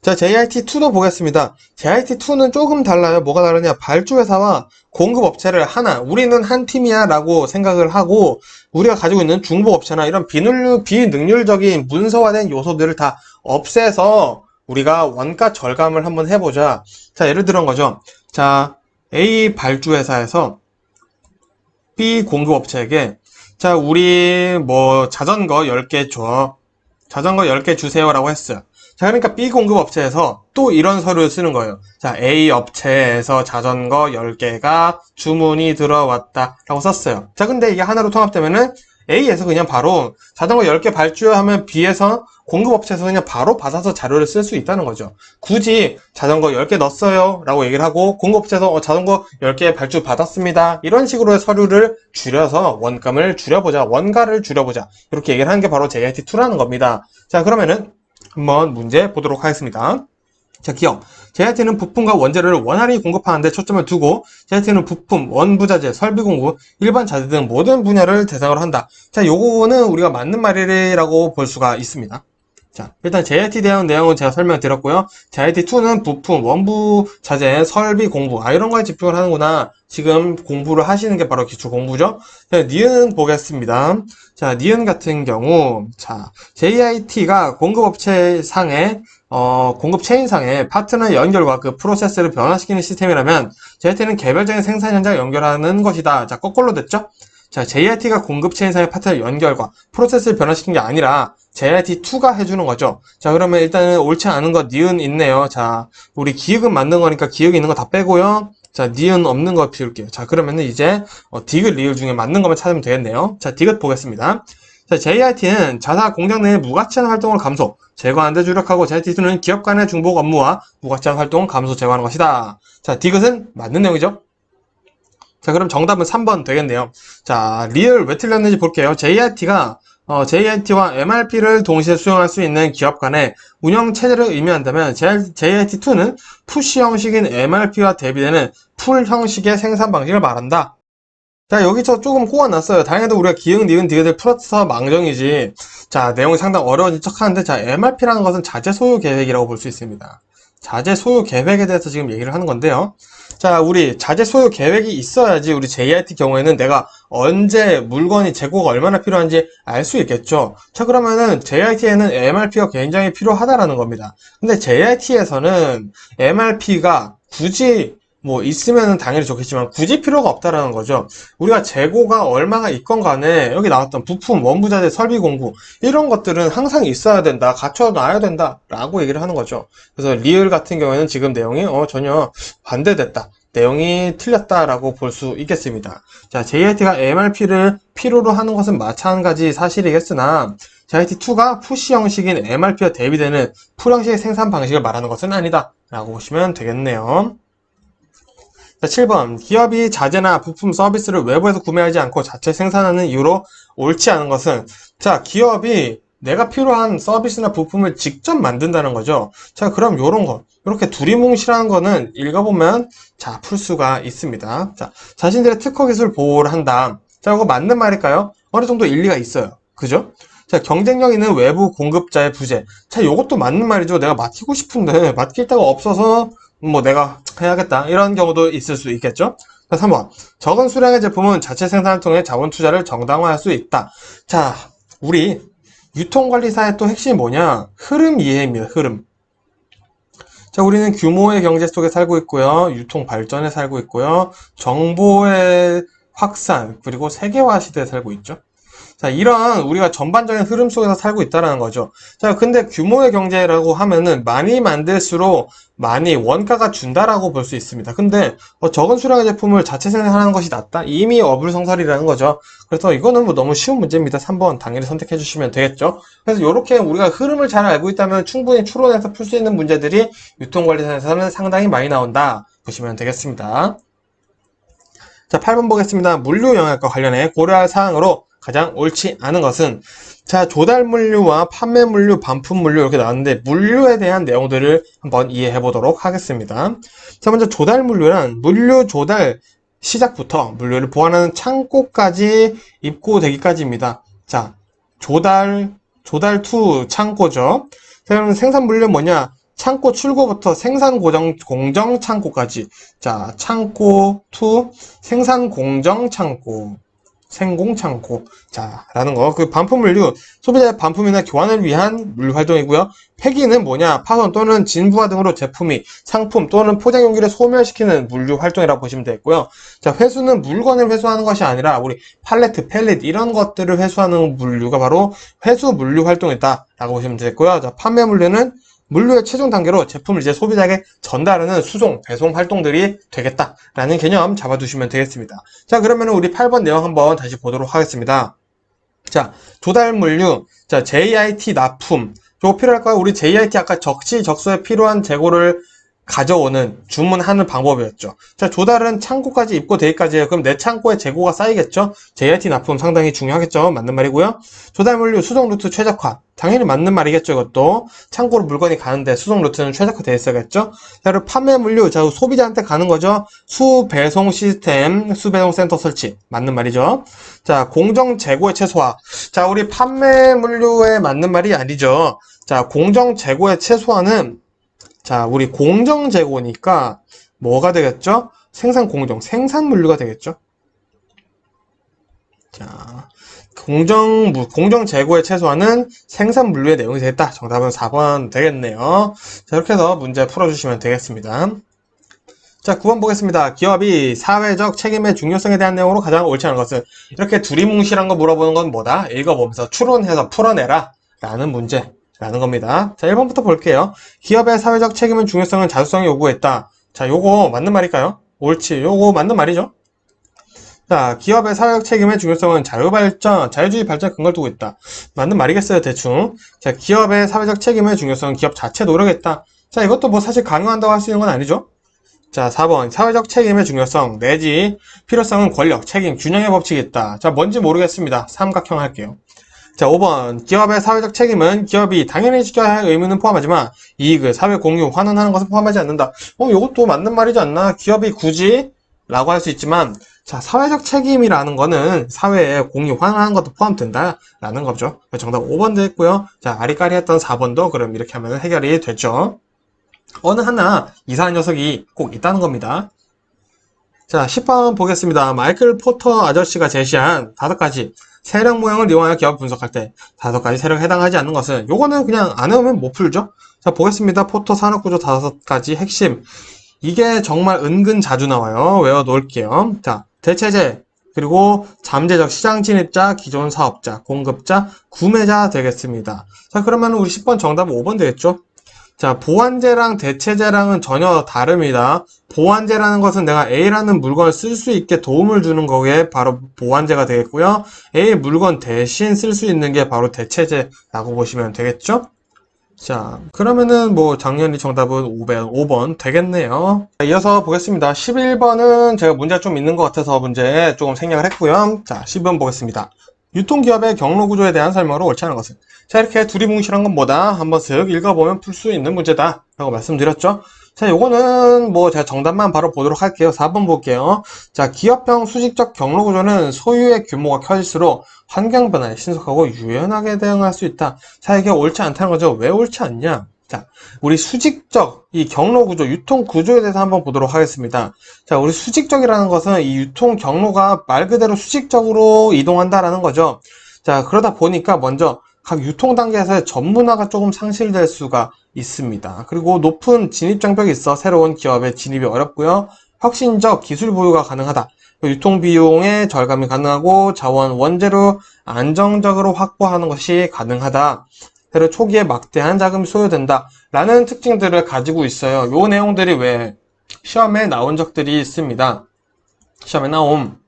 자, JIT2도 보겠습니다. JIT2는 조금 달라요. 뭐가 다르냐? 발주회사와 공급업체를 하나, 우리는 한 팀이야 라고 생각을 하고, 우리가 가지고 있는 중복업체나 이런 비능률적인 문서화된 요소들을 다 없애서 우리가 원가 절감을 한번 해보자. 자, 예를 들은 거죠. 자, A 발주회사에서 B 공급업체에게, 자, 우리 뭐 자전거 10개 줘. 자전거 10개 주세요 라고 했어요. 자, 그러니까 B 공급업체에서 또 이런 서류를 쓰는 거예요. 자, A 업체에서 자전거 10개가 주문이 들어왔다 라고 썼어요. 자, 근데 이게 하나로 통합되면은 A에서 그냥 바로 자전거 10개 발주하면 B에서 공급업체에서 그냥 바로 받아서 자료를 쓸 수 있다는 거죠. 굳이 자전거 10개 넣었어요 라고 얘기를 하고, 공급업체에서 자전거 10개 발주 받았습니다, 이런 식으로의 서류를 줄여서 원가를 줄여보자, 이렇게 얘기를 하는 게 바로 JIT2라는 겁니다. 자, 그러면은 한번 문제 보도록 하겠습니다. 자, 기억. JIT는 부품과 원재료를 원활히 공급하는 데 초점을 두고, JIT는 부품, 원부자재, 설비 공급, 일반 자재 등 모든 분야를 대상으로 한다. 자, 요거는 우리가 맞는 말이라고 볼 수가 있습니다. 자, 일단 JIT에 대한 내용은 제가 설명드렸고요. JIT2는 부품, 원부 자재, 설비 공부, 이런 거에 집중을 하는구나. 지금 공부를 하시는 게 바로 기초 공부죠. 자, 니은 보겠습니다. 자, 니은 같은 경우, 자, JIT가 공급업체 상에, 공급 체인상의 파트너 연결과 그 프로세스를 변화시키는 시스템이라면, JIT는 개별적인 생산 현장을 연결하는 것이다. 자, 거꾸로 됐죠? 자, JIT가 공급 체인상의 파트너 연결과 프로세스를 변화시킨 게 아니라 JIT2가 해주는 거죠. 자, 그러면 일단은 옳지 않은 거 니은 있네요. 자, 우리 기역은 맞는 거니까 기역 있는 거 다 빼고요. 자, 니은 없는 거 비울게요. 자, 그러면은 이제 디귿, 리을 중에 맞는 것만 찾으면 되겠네요. 자, 디귿 보겠습니다. 자, JIT는 자사 공장 내 무가치한 활동을 감소, 제거하는 데 주력하고, JIT2는 기업 간의 중복 업무와 무가치한 활동 감소, 제거하는 것이다. 자, 디귿은 맞는 내용이죠. 자, 그럼 정답은 3번 되겠네요. 자, 리을 왜 틀렸는지 볼게요. JIT가 JIT와 MRP를 동시에 수용할 수 있는 기업 간의 운영 체제를 의미한다면, JIT2는 푸시 형식인 MRP와 대비되는 풀 형식의 생산 방식을 말한다. 자, 여기서 조금 꼬아놨어요. 다행히도 우리가 기역, 니은, 디귿을 풀어서 망정이지. 자, 내용이 상당히 어려워진 척 하는데, 자, MRP라는 것은 자재 소요 계획이라고 볼 수 있습니다. 자재 소요 계획에 대해서 지금 얘기를 하는 건데요. 자, 우리 자재 소요 계획이 있어야지 우리 JIT 경우에는 내가 언제 물건이 재고가 얼마나 필요한지 알 수 있겠죠. 자, 그러면은 JIT에는 MRP가 굉장히 필요하다라는 겁니다. 근데 JIT에서는 MRP가 굳이 뭐 있으면 당연히 좋겠지만 굳이 필요가 없다라는 거죠. 우리가 재고가 얼마가 있건 간에 여기 나왔던 부품, 원부자재, 설비 공구, 이런 것들은 항상 있어야 된다, 갖춰놔야 된다 라고 얘기를 하는 거죠. 그래서 리을 같은 경우에는 지금 내용이 전혀 반대됐다, 내용이 틀렸다라고 볼 수 있겠습니다. 자, JIT가 MRP를 필요로 하는 것은 마찬가지 사실이겠으나 JIT2가 푸시 형식인 MRP와 대비되는 풀 형식의 생산 방식을 말하는 것은 아니다 라고 보시면 되겠네요. 자, 7번. 기업이 자재나 부품 서비스를 외부에서 구매하지 않고 자체 생산하는 이유로 옳지 않은 것은, 자, 기업이 내가 필요한 서비스나 부품을 직접 만든다는 거죠. 자, 그럼 요런 거, 이렇게 두리뭉실한 거는 읽어보면, 자, 풀 수가 있습니다. 자, 자신들의 특허 기술 보호를 한다. 자, 이거 맞는 말일까요? 어느 정도 일리가 있어요. 그죠? 자, 경쟁력 있는 외부 공급자의 부재. 자, 요것도 맞는 말이죠. 내가 맡기고 싶은데, 맡길 데가 없어서, 뭐 내가 해야겠다. 이런 경우도 있을 수 있겠죠? 자, 3번. 적은 수량의 제품은 자체 생산을 통해 자본 투자를 정당화할 수 있다. 자, 우리 유통관리사의 또 핵심이 뭐냐? 흐름 이해입니다. 흐름. 자, 우리는 규모의 경제 속에 살고 있고요. 유통 발전에 살고 있고요. 정보의 확산, 그리고 세계화 시대에 살고 있죠. 자, 이런 우리가 전반적인 흐름 속에서 살고 있다는 거죠. 자, 근데 규모의 경제라고 하면은 많이 만들수록 많이 원가가 준다라고 볼 수 있습니다. 근데 적은 수량의 제품을 자체 생산하는 것이 낫다? 이미 어불성설이라는 거죠. 그래서 이거는 뭐 너무 쉬운 문제입니다. 3번 당연히 선택해 주시면 되겠죠. 그래서 이렇게 우리가 흐름을 잘 알고 있다면 충분히 추론해서 풀 수 있는 문제들이 유통관리사에서는 상당히 많이 나온다 보시면 되겠습니다. 자, 8번 보겠습니다. 물류 영역과 관련해 고려할 사항으로 가장 옳지 않은 것은, 자, 조달 물류와 판매 물류, 반품 물류 이렇게 나왔는데 물류에 대한 내용들을 한번 이해해 보도록 하겠습니다. 자, 먼저 조달 물류란 물류 조달 시작부터 물류를 보관하는 창고까지 입고되기까지입니다. 자, 조달 투 창고죠. 자, 그럼 생산 물류는 뭐냐? 창고 출고부터 생산 공정 창고까지. 자, 창고 투 생산 공정 창고. 생공창고. 자, 라는 거. 그 반품 물류, 소비자의 반품이나 교환을 위한 물류 활동이고요. 폐기는 뭐냐? 파손 또는 진부화 등으로 제품이 상품 또는 포장 용기를 소멸시키는 물류 활동이라고 보시면 되겠고요. 자, 회수는 물건을 회수하는 것이 아니라 우리 팔레트, 펠릿 이런 것들을 회수하는 물류가 바로 회수 물류 활동이다라고 보시면 되겠고요. 자, 판매 물류는 물류의 최종 단계로 제품을 이제 소비자에게 전달하는 수송, 배송 활동들이 되겠다라는 개념 잡아두시면 되겠습니다. 자, 그러면 우리 8번 내용 한번 다시 보도록 하겠습니다. 자, 조달 물류, 자, JIT 납품. 요거 필요할까요? 우리 JIT 아까 적시적소에 필요한 재고를 가져오는, 주문하는 방법이었죠. 자, 조달은 창고까지 입고되기까지예요. 그럼 내 창고에 재고가 쌓이겠죠? JIT 납품 상당히 중요하겠죠? 맞는 말이고요. 조달 물류 수송 루트 최적화. 당연히 맞는 말이겠죠, 이것도. 창고로 물건이 가는데 수송 루트는 최적화되어 있어야겠죠? 자, 그리고 판매 물류. 자, 소비자한테 가는 거죠? 수배송 시스템, 수배송 센터 설치. 맞는 말이죠. 자, 공정 재고의 최소화. 자, 우리 판매 물류에 맞는 말이 아니죠. 자, 공정 재고의 최소화는, 자, 우리 공정 재고니까 뭐가 되겠죠? 생산 공정, 생산 물류가 되겠죠? 자, 공정 재고의 최소화는 생산 물류의 내용이 되겠다. 정답은 4번 되겠네요. 자, 이렇게 해서 문제 풀어주시면 되겠습니다. 자, 9번 보겠습니다. 기업이 사회적 책임의 중요성에 대한 내용으로 가장 옳지 않은 것은, 이렇게 두리뭉실한 거 물어보는 건 뭐다? 읽어보면서 추론해서 풀어내라 라는 문제 라는 겁니다. 자, 1번부터 볼게요. 기업의 사회적 책임의 중요성은 자주성이 요구했다. 자, 요거 맞는 말일까요? 옳지. 요거 맞는 말이죠. 자, 기업의 사회적 책임의 중요성은 자유주의 발전에 근거를 두고 있다. 맞는 말이겠어요, 대충. 자, 기업의 사회적 책임의 중요성은 기업 자체 노력했다. 자, 이것도 뭐 사실 강요한다고 할 수 있는 건 아니죠. 자, 4번. 사회적 책임의 중요성 내지 필요성은 권력, 책임, 균형의 법칙이 있다. 자, 뭔지 모르겠습니다. 삼각형 할게요. 자, 5번. 기업의 사회적 책임은 기업이 당연히 지켜야 할 의무는 포함하지만 이익을 사회 공유, 환원하는 것은 포함하지 않는다. 이것도 맞는 말이지 않나? 기업이 굳이? 라고 할 수 있지만, 자, 사회적 책임이라는 거는 사회에 공유, 환원하는 것도 포함된다. 라는 거죠. 정답 5번 되겠고요. 자, 아리까리했던 4번도 그럼 이렇게 하면 해결이 됐죠. 어느 하나 이상한 녀석이 꼭 있다는 겁니다. 자, 10번 보겠습니다. 마이클 포터 아저씨가 제시한 5가지 세력 모형을 이용하여 기업 분석할 때 5가지 세력에 해당하지 않는 것은, 요거는 그냥 안 외우면 못 풀죠. 자, 보겠습니다. 포터 산업구조 5가지 핵심. 이게 정말 은근 자주 나와요. 외워 놓을게요. 자, 대체제, 그리고 잠재적 시장 진입자, 기존 사업자, 공급자, 구매자 되겠습니다. 자, 그러면 우리 10번 정답은 5번 되겠죠? 자, 보완제랑 대체제랑은 전혀 다릅니다. 보완제라는 것은 내가 A라는 물건을 쓸 수 있게 도움을 주는 거에 바로 보완제가 되겠고요. A 물건 대신 쓸 수 있는 게 바로 대체제라고 보시면 되겠죠? 자, 그러면은 뭐 작년이 정답은 5번 되겠네요. 자, 이어서 보겠습니다. 11번은 제가 문제가 좀 있는 것 같아서 문제 조금 생략을 했고요. 자, 10번 보겠습니다. 유통기업의 경로구조에 대한 설명으로 옳지 않은 것은? 자, 이렇게 두리뭉실한 것보다 한번 쓱 읽어보면 풀 수 있는 문제다 라고 말씀드렸죠. 자, 요거는 뭐 제가 정답만 바로 보도록 할게요. 4번 볼게요. 자, 기업형 수직적 경로구조는 소유의 규모가 커질수록 환경 변화에 신속하고 유연하게 대응할 수 있다. 자, 이게 옳지 않다는 거죠. 왜 옳지 않냐? 자, 우리 수직적 이 경로 구조, 유통 구조에 대해서 한번 보도록 하겠습니다. 자, 우리 수직적이라는 것은 이 유통 경로가 말 그대로 수직적으로 이동한다라는 거죠. 자, 그러다 보니까 먼저 각 유통 단계에서의 전문화가 조금 상실될 수가 있습니다. 그리고 높은 진입 장벽이 있어 새로운 기업에 진입이 어렵고요. 혁신적 기술 보유가 가능하다. 유통 비용의 절감이 가능하고 자원, 원재료 안정적으로 확보하는 것이 가능하다. 그리고 초기에 막대한 자금이 소요된다. 라는 특징들을 가지고 있어요. 요 내용들이 왜 시험에 나온 적들이 있습니다. 시험에 나옴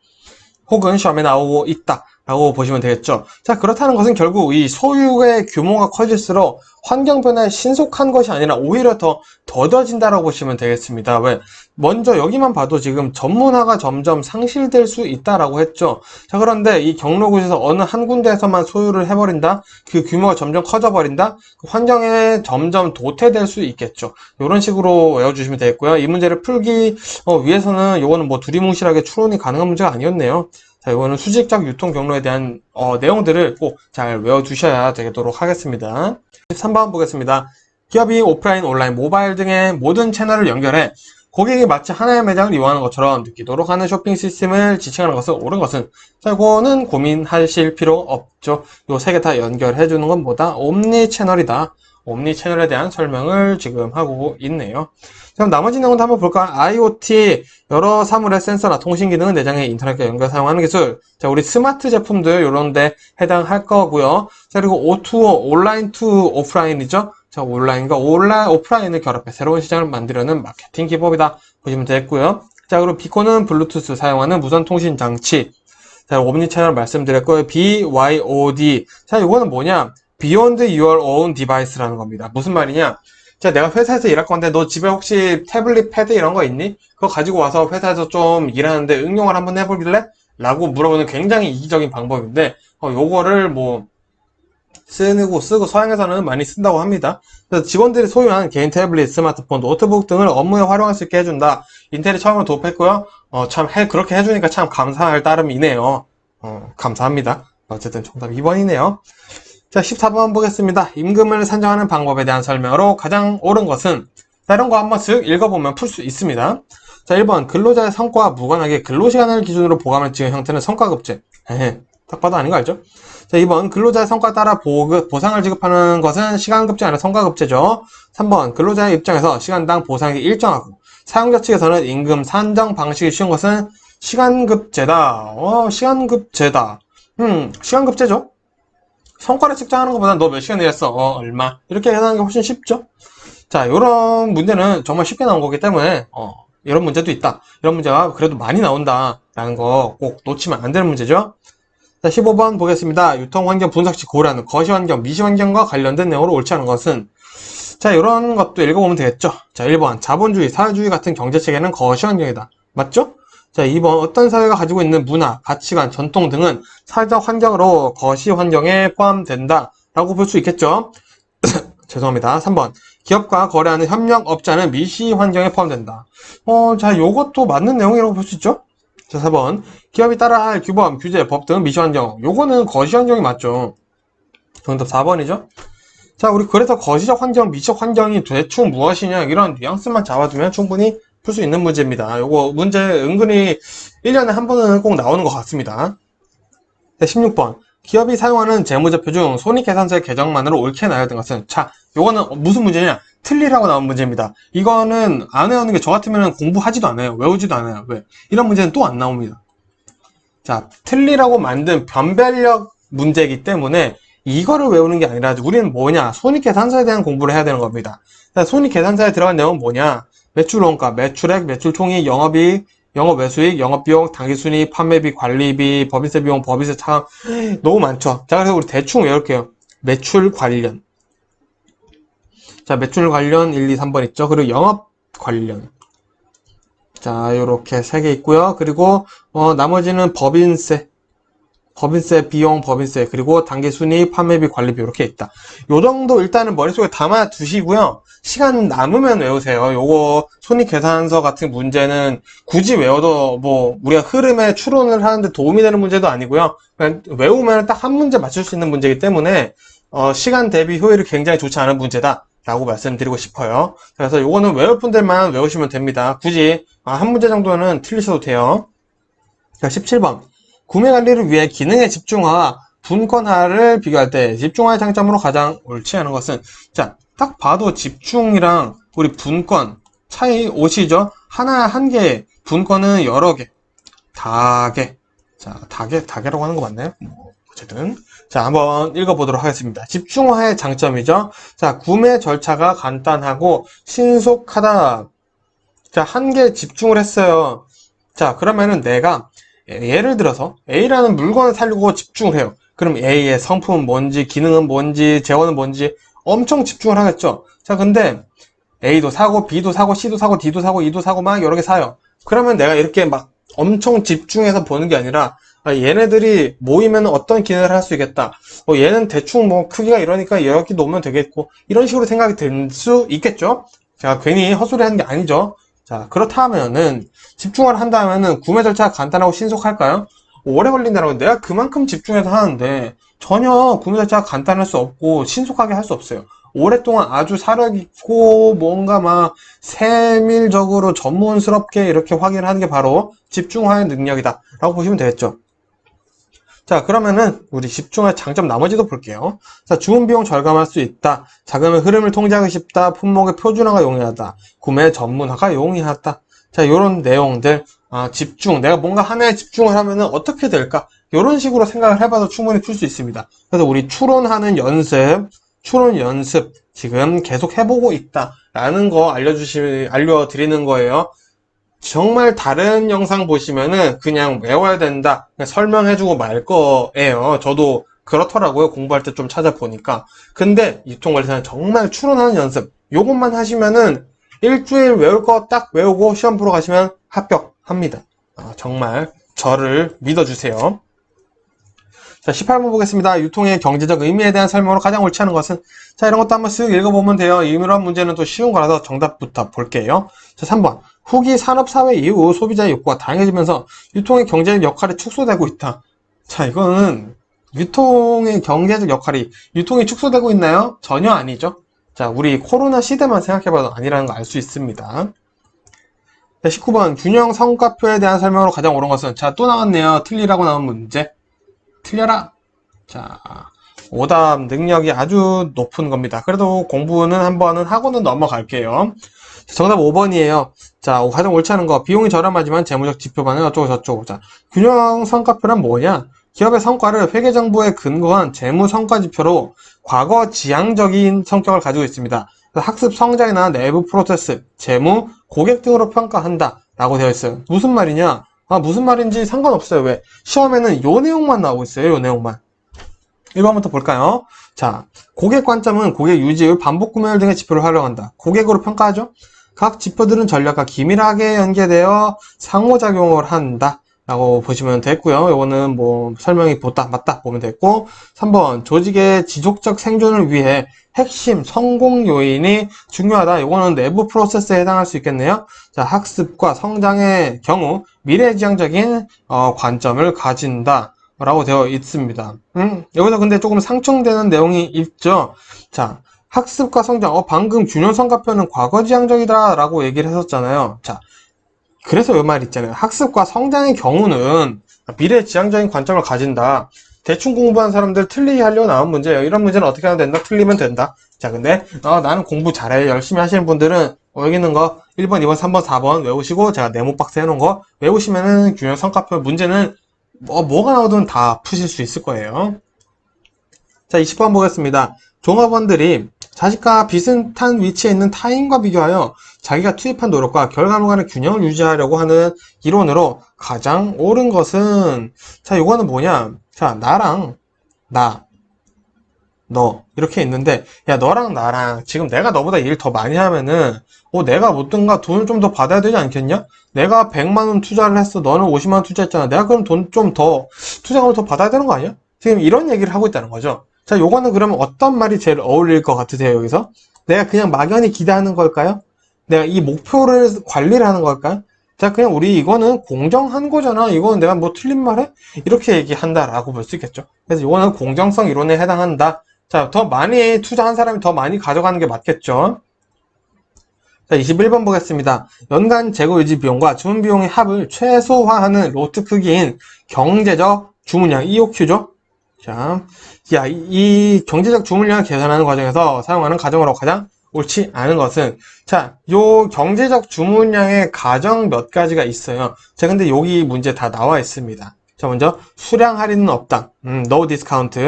혹은 시험에 나오고 있다. 라고 보시면 되겠죠. 자, 그렇다는 것은 결국 이 소유의 규모가 커질수록 환경 변화에 신속한 것이 아니라 오히려 더 더뎌진다라고 보시면 되겠습니다. 왜? 먼저 여기만 봐도 지금 전문화가 점점 상실될 수 있다라고 했죠. 자, 그런데 이 경로구에서 어느 한 군데에서만 소유를 해버린다? 그 규모가 점점 커져버린다? 그 환경에 점점 도태될 수 있겠죠. 이런 식으로 외워주시면 되겠고요. 이 문제를 풀기 위해서는 이거는 뭐 두리뭉실하게 추론이 가능한 문제가 아니었네요. 자, 이거는 수직적 유통 경로에 대한 내용들을 꼭 잘 외워두셔야 되도록 하겠습니다. 13번 보겠습니다. 기업이 오프라인, 온라인, 모바일 등의 모든 채널을 연결해 고객이 마치 하나의 매장을 이용하는 것처럼 느끼도록 하는 쇼핑 시스템을 지칭하는 것은 옳은 것은? 자, 이거는 고민하실 필요 없죠. 요 세 개 다 연결해 주는 건 뭐다? 옴니 채널이다. 옴니 채널에 대한 설명을 지금 하고 있네요. 그럼 나머지 내용도 한번 볼까요? IoT, 여러 사물의 센서나 통신 기능은 내장에 인터넷과 연결 사용하는 기술. 자, 우리 스마트 제품들 이런 데 해당할 거고요. 자, 그리고 O2O, 온라인 투 오프라인이죠. 자, 온라인과 오프라인을 결합해 새로운 시장을 만들려는 마케팅 기법이다. 보시면 되겠고요. 자, 그리고 비콘은 블루투스 사용하는 무선 통신 장치. 자, 옴니 채널 말씀드렸고요. BYOD. 자, 이거는 뭐냐? Beyond Your Own Device라는 겁니다. 무슨 말이냐? 자, 내가 회사에서 일할 건데 너 집에 혹시 태블릿 패드 이런 거 있니? 그거 가지고 와서 회사에서 좀 일하는데 응용을 한번 해볼래? 라고 물어보는 굉장히 이기적인 방법인데 요거를 뭐 쓰고 서양에서는 많이 쓴다고 합니다. 그래서 직원들이 소유한 개인 태블릿, 스마트폰, 노트북 등을 업무에 활용할 수 있게 해준다. 인텔이 처음으로 도입했고요. 그렇게 해주니까 참 감사할 따름이네요. 감사합니다. 어쨌든 정답 2번이네요. 자, 14번 보겠습니다. 임금을 산정하는 방법에 대한 설명으로 가장 옳은 것은? 자, 이런 거 한번 쓱 읽어보면 풀 수 있습니다. 자, 1번 근로자의 성과와 무관하게 근로시간을 기준으로 보감을 지은 형태는 성과급제. 딱 봐도 아닌 거 알죠? 자, 2번 근로자의 성과에 따라 보상을 지급하는 것은 시간급제 아니라 성과급제죠. 3번 근로자의 입장에서 시간당 보상이 일정하고 사용자 측에서는 임금 산정 방식이 쉬운 것은 시간급제다. 시간급제다. 시간급제죠. 성과를 측정하는 것보다 너 몇 시간 일했어? 얼마? 이렇게 계산하는 게 훨씬 쉽죠? 자, 이런 문제는 정말 쉽게 나온 거기 때문에 이런 문제도 있다. 이런 문제가 그래도 많이 나온다. 라는 거 꼭 놓치면 안 되는 문제죠. 자, 15번 보겠습니다. 유통환경 분석 시 고려하는 거시환경, 미시환경과 관련된 내용으로 옳지 않은 것은? 자, 이런 것도 읽어보면 되겠죠. 자, 1번 자본주의, 사회주의 같은 경제체계는 거시환경이다. 맞죠? 자, 2번 어떤 사회가 가지고 있는 문화, 가치관, 전통 등은 사회적 환경으로 거시환경에 포함된다 라고 볼 수 있겠죠. 죄송합니다. 3번 기업과 거래하는 협력업자는 미시환경에 포함된다. 자, 요것도 맞는 내용이라고 볼 수 있죠. 자, 4번 기업이 따라야 할 규범, 규제, 법 등은 미시환경. 요거는 거시환경이 맞죠. 정답 4번이죠. 자, 우리 그래서 거시적 환경, 미시적 환경이 대충 무엇이냐 이런 뉘앙스만 잡아두면 충분히 풀 수 있는 문제입니다. 요거 문제 은근히 1년에 한 번은 꼭 나오는 것 같습니다. 네, 16번 기업이 사용하는 재무제표 중 손익계산서의 계정만으로 옳게 나열된 것은? 자, 요거는 무슨 문제냐? 틀리라고 나온 문제입니다. 이거는 안 외우는 게 저 같으면 공부하지도 않아요. 외우지도 않아요. 왜? 이런 문제는 또 안 나옵니다. 자, 틀리라고 만든 변별력 문제이기 때문에 이거를 외우는 게 아니라 우리는 뭐냐? 손익계산서에 대한 공부를 해야 되는 겁니다. 자, 손익계산서에 들어간 내용은 뭐냐? 매출원가, 매출액, 매출총액, 영업이익, 영업외수익, 영업비용, 당기순이익, 판매비, 관리비, 법인세 비용, 법인세 차감 너무 많죠. 자, 그래서 우리 대충 외울게요. 매출 관련. 자, 매출 관련 1, 2, 3번 있죠. 그리고 영업 관련. 자, 요렇게 3개 있고요. 그리고 나머지는 법인세, 비용, 법인세, 그리고 단기순이익, 판매비, 관리비 이렇게 있다. 요 정도 일단은 머릿속에 담아 두시고요. 시간 남으면 외우세요. 요거 손익계산서 같은 문제는 굳이 외워도 뭐 우리가 흐름에 추론을 하는데 도움이 되는 문제도 아니고요. 그냥 외우면 딱 한 문제 맞출 수 있는 문제이기 때문에 시간 대비 효율이 굉장히 좋지 않은 문제다 라고 말씀드리고 싶어요. 그래서 요거는 외울 분들만 외우시면 됩니다. 굳이 한 문제 정도는 틀리셔도 돼요. 자, 17번. 구매 관리를 위해 기능의 집중화와 분권화를 비교할 때 집중화의 장점으로 가장 옳지 않은 것은, 자, 딱 봐도 집중이랑 우리 분권 차이 오시죠? 하나 한 개, 분권은 여러 개, 다개. 자, 다개라고 하는 거 맞나요? 어쨌든. 자, 한번 읽어보도록 하겠습니다. 집중화의 장점이죠. 자, 구매 절차가 간단하고 신속하다. 자, 한 개 집중을 했어요. 자, 그러면은 내가 예를 들어서 A라는 물건을 사려고 집중을 해요. 그럼 A의 성품은 뭔지, 기능은 뭔지, 재원은 뭔지 엄청 집중을 하겠죠. 자, 근데 A도 사고, B도 사고, C도 사고, D도 사고, E도 사고 막 여러 개 사요. 그러면 내가 이렇게 막 엄청 집중해서 보는 게 아니라 얘네들이 모이면 어떤 기능을 할 수 있겠다. 얘는 대충 뭐 크기가 이러니까 여기 놓으면 되겠고 이런 식으로 생각이 들 수 있겠죠. 제가 괜히 헛소리 하는 게 아니죠. 자, 그렇다면은 집중을 한다면은 구매 절차가 간단하고 신속할까요? 오래 걸린다라고 내가 그만큼 집중해서 하는데 전혀 구매 절차가 간단할 수 없고 신속하게 할 수 없어요. 오랫동안 아주 사력 있고 뭔가 막 세밀적으로 전문스럽게 이렇게 확인을 하는 게 바로 집중화의 능력이다 라고 보시면 되겠죠. 자, 그러면은 우리 집중할 장점 나머지도 볼게요. 자, 주문 비용 절감할 수 있다. 자금의 흐름을 통제하기 쉽다. 품목의 표준화가 용이하다. 구매 전문화가 용이하다. 자, 요런 내용들 집중, 내가 뭔가 하나에 집중을 하면은 어떻게 될까? 요런 식으로 생각을 해봐도 충분히 풀 수 있습니다. 그래서 우리 추론 연습 지금 계속 해보고 있다 라는 거 알려드리는 거예요. 정말 다른 영상 보시면은 그냥 외워야 된다, 그냥 설명해주고 말 거예요. 저도 그렇더라고요. 공부할 때 좀 찾아보니까. 근데 유통관리사는 정말 추론하는 연습, 요것만 하시면은 일주일 외울 거 딱 외우고 시험 보러 가시면 합격합니다. 정말 저를 믿어주세요. 자, 18번 보겠습니다. 유통의 경제적 의미에 대한 설명으로 가장 옳지 않은 것은, 자, 이런 것도 한번 쓱 읽어보면 돼요. 이런 문제는 또 쉬운 거라서 정답부터 볼게요. 자, 3번. 후기 산업사회 이후 소비자의 욕구가 다양해지면서 유통의 경제적 역할이 축소되고 있다. 자, 이거는 유통의 경제적 역할이, 유통이 축소되고 있나요? 전혀 아니죠. 자, 우리 코로나 시대만 생각해봐도 아니라는 거 알 수 있습니다. 자, 19번. 균형 성과표에 대한 설명으로 가장 옳은 것은, 자, 또 나왔네요. 틀리라고 나온 문제. 틀려라. 자, 오답 능력이 아주 높은 겁니다. 그래도 공부는 한번은 하고는 넘어갈게요. 정답 5번이에요. 자, 가장 옳지 않은 거. 비용이 저렴하지만 재무적 지표 반응 어쩌고 저쩌고. 자, 균형 성과표란 뭐냐? 기업의 성과를 회계정보에 근거한 재무 성과 지표로 과거 지향적인 성격을 가지고 있습니다. 학습 성장이나 내부 프로세스, 재무, 고객 등으로 평가한다 라고 되어 있어요. 무슨 말이냐? 무슨 말인지 상관없어요. 왜? 시험에는 요 내용만 나오고 있어요. 요 내용만. 1번부터 볼까요? 자, 고객 관점은 고객 유지율, 반복 구매율 등의 지표를 활용한다. 고객으로 평가하죠? 각 지표들은 전략과 긴밀하게 연계되어 상호작용을 한다 라고 보시면 됐고요. 이거는 뭐 설명이 맞다 보면 됐고, 3번 조직의 지속적 생존을 위해 핵심 성공 요인이 중요하다. 이거는 내부 프로세스에 해당할 수 있겠네요. 자, 학습과 성장의 경우 미래지향적인 관점을 가진다 라고 되어 있습니다. 여기서 근데 조금 상충되는 내용이 있죠. 자, 학습과 성장, 방금 균형 성과표는 과거지향적이다 라고 얘기를 했었잖아요. 자, 그래서 이 말 있잖아요. 학습과 성장의 경우는 미래지향적인 관점을 가진다. 대충 공부한 사람들 틀리게 하려고 나온 문제예요. 이런 문제는 어떻게 하면 된다? 틀리면 된다. 자, 근데 나는 공부 잘해, 열심히 하시는 분들은 여기 있는 거 1번, 2번, 3번, 4번 외우시고, 제가 네모 박스 해놓은 거 외우시면은 균형 성과표 문제는 뭐가 나오든 다 푸실 수 있을 거예요. 자, 20번 보겠습니다. 종업원들이 자신과 비슷한 위치에 있는 타인과 비교하여 자기가 투입한 노력과 결과물 간의 균형을 유지하려고 하는 이론으로 가장 옳은 것은, 자, 이거는 뭐냐? 자, 나랑 나, 너 이렇게 있는데 야 너랑 나랑 지금 내가 너보다 일 더 많이 하면은 내가 뭐든가 돈을 좀 더 받아야 되지 않겠냐? 내가 100만 원 투자를 했어. 너는 50만 원 투자했잖아. 내가 그럼 돈 좀 더 투자금을 더 받아야 되는 거 아니야? 지금 이런 얘기를 하고 있다는 거죠. 자, 요거는 그러면 어떤 말이 제일 어울릴 것 같으세요, 여기서? 내가 그냥 막연히 기대하는 걸까요? 내가 이 목표를 관리를 하는 걸까요? 자, 그냥 우리 이거는 공정한 거잖아. 이거는 내가 뭐 틀린 말해? 이렇게 얘기한다라고 볼 수 있겠죠. 그래서 이거는 공정성 이론에 해당한다. 자, 더 많이 투자한 사람이 더 많이 가져가는 게 맞겠죠. 자, 21번 보겠습니다. 연간 재고 유지 비용과 주문 비용의 합을 최소화하는 로트 크기인 경제적 주문량 EOQ죠. 자, 이 경제적 주문량을 계산하는 과정에서 사용하는 가정으로 가장 옳지 않은 것은, 자, 요 경제적 주문량의 가정 몇 가지가 있어요. 자, 근데 여기 문제 다 나와 있습니다. 자, 먼저 수량 할인은 없다. no discount.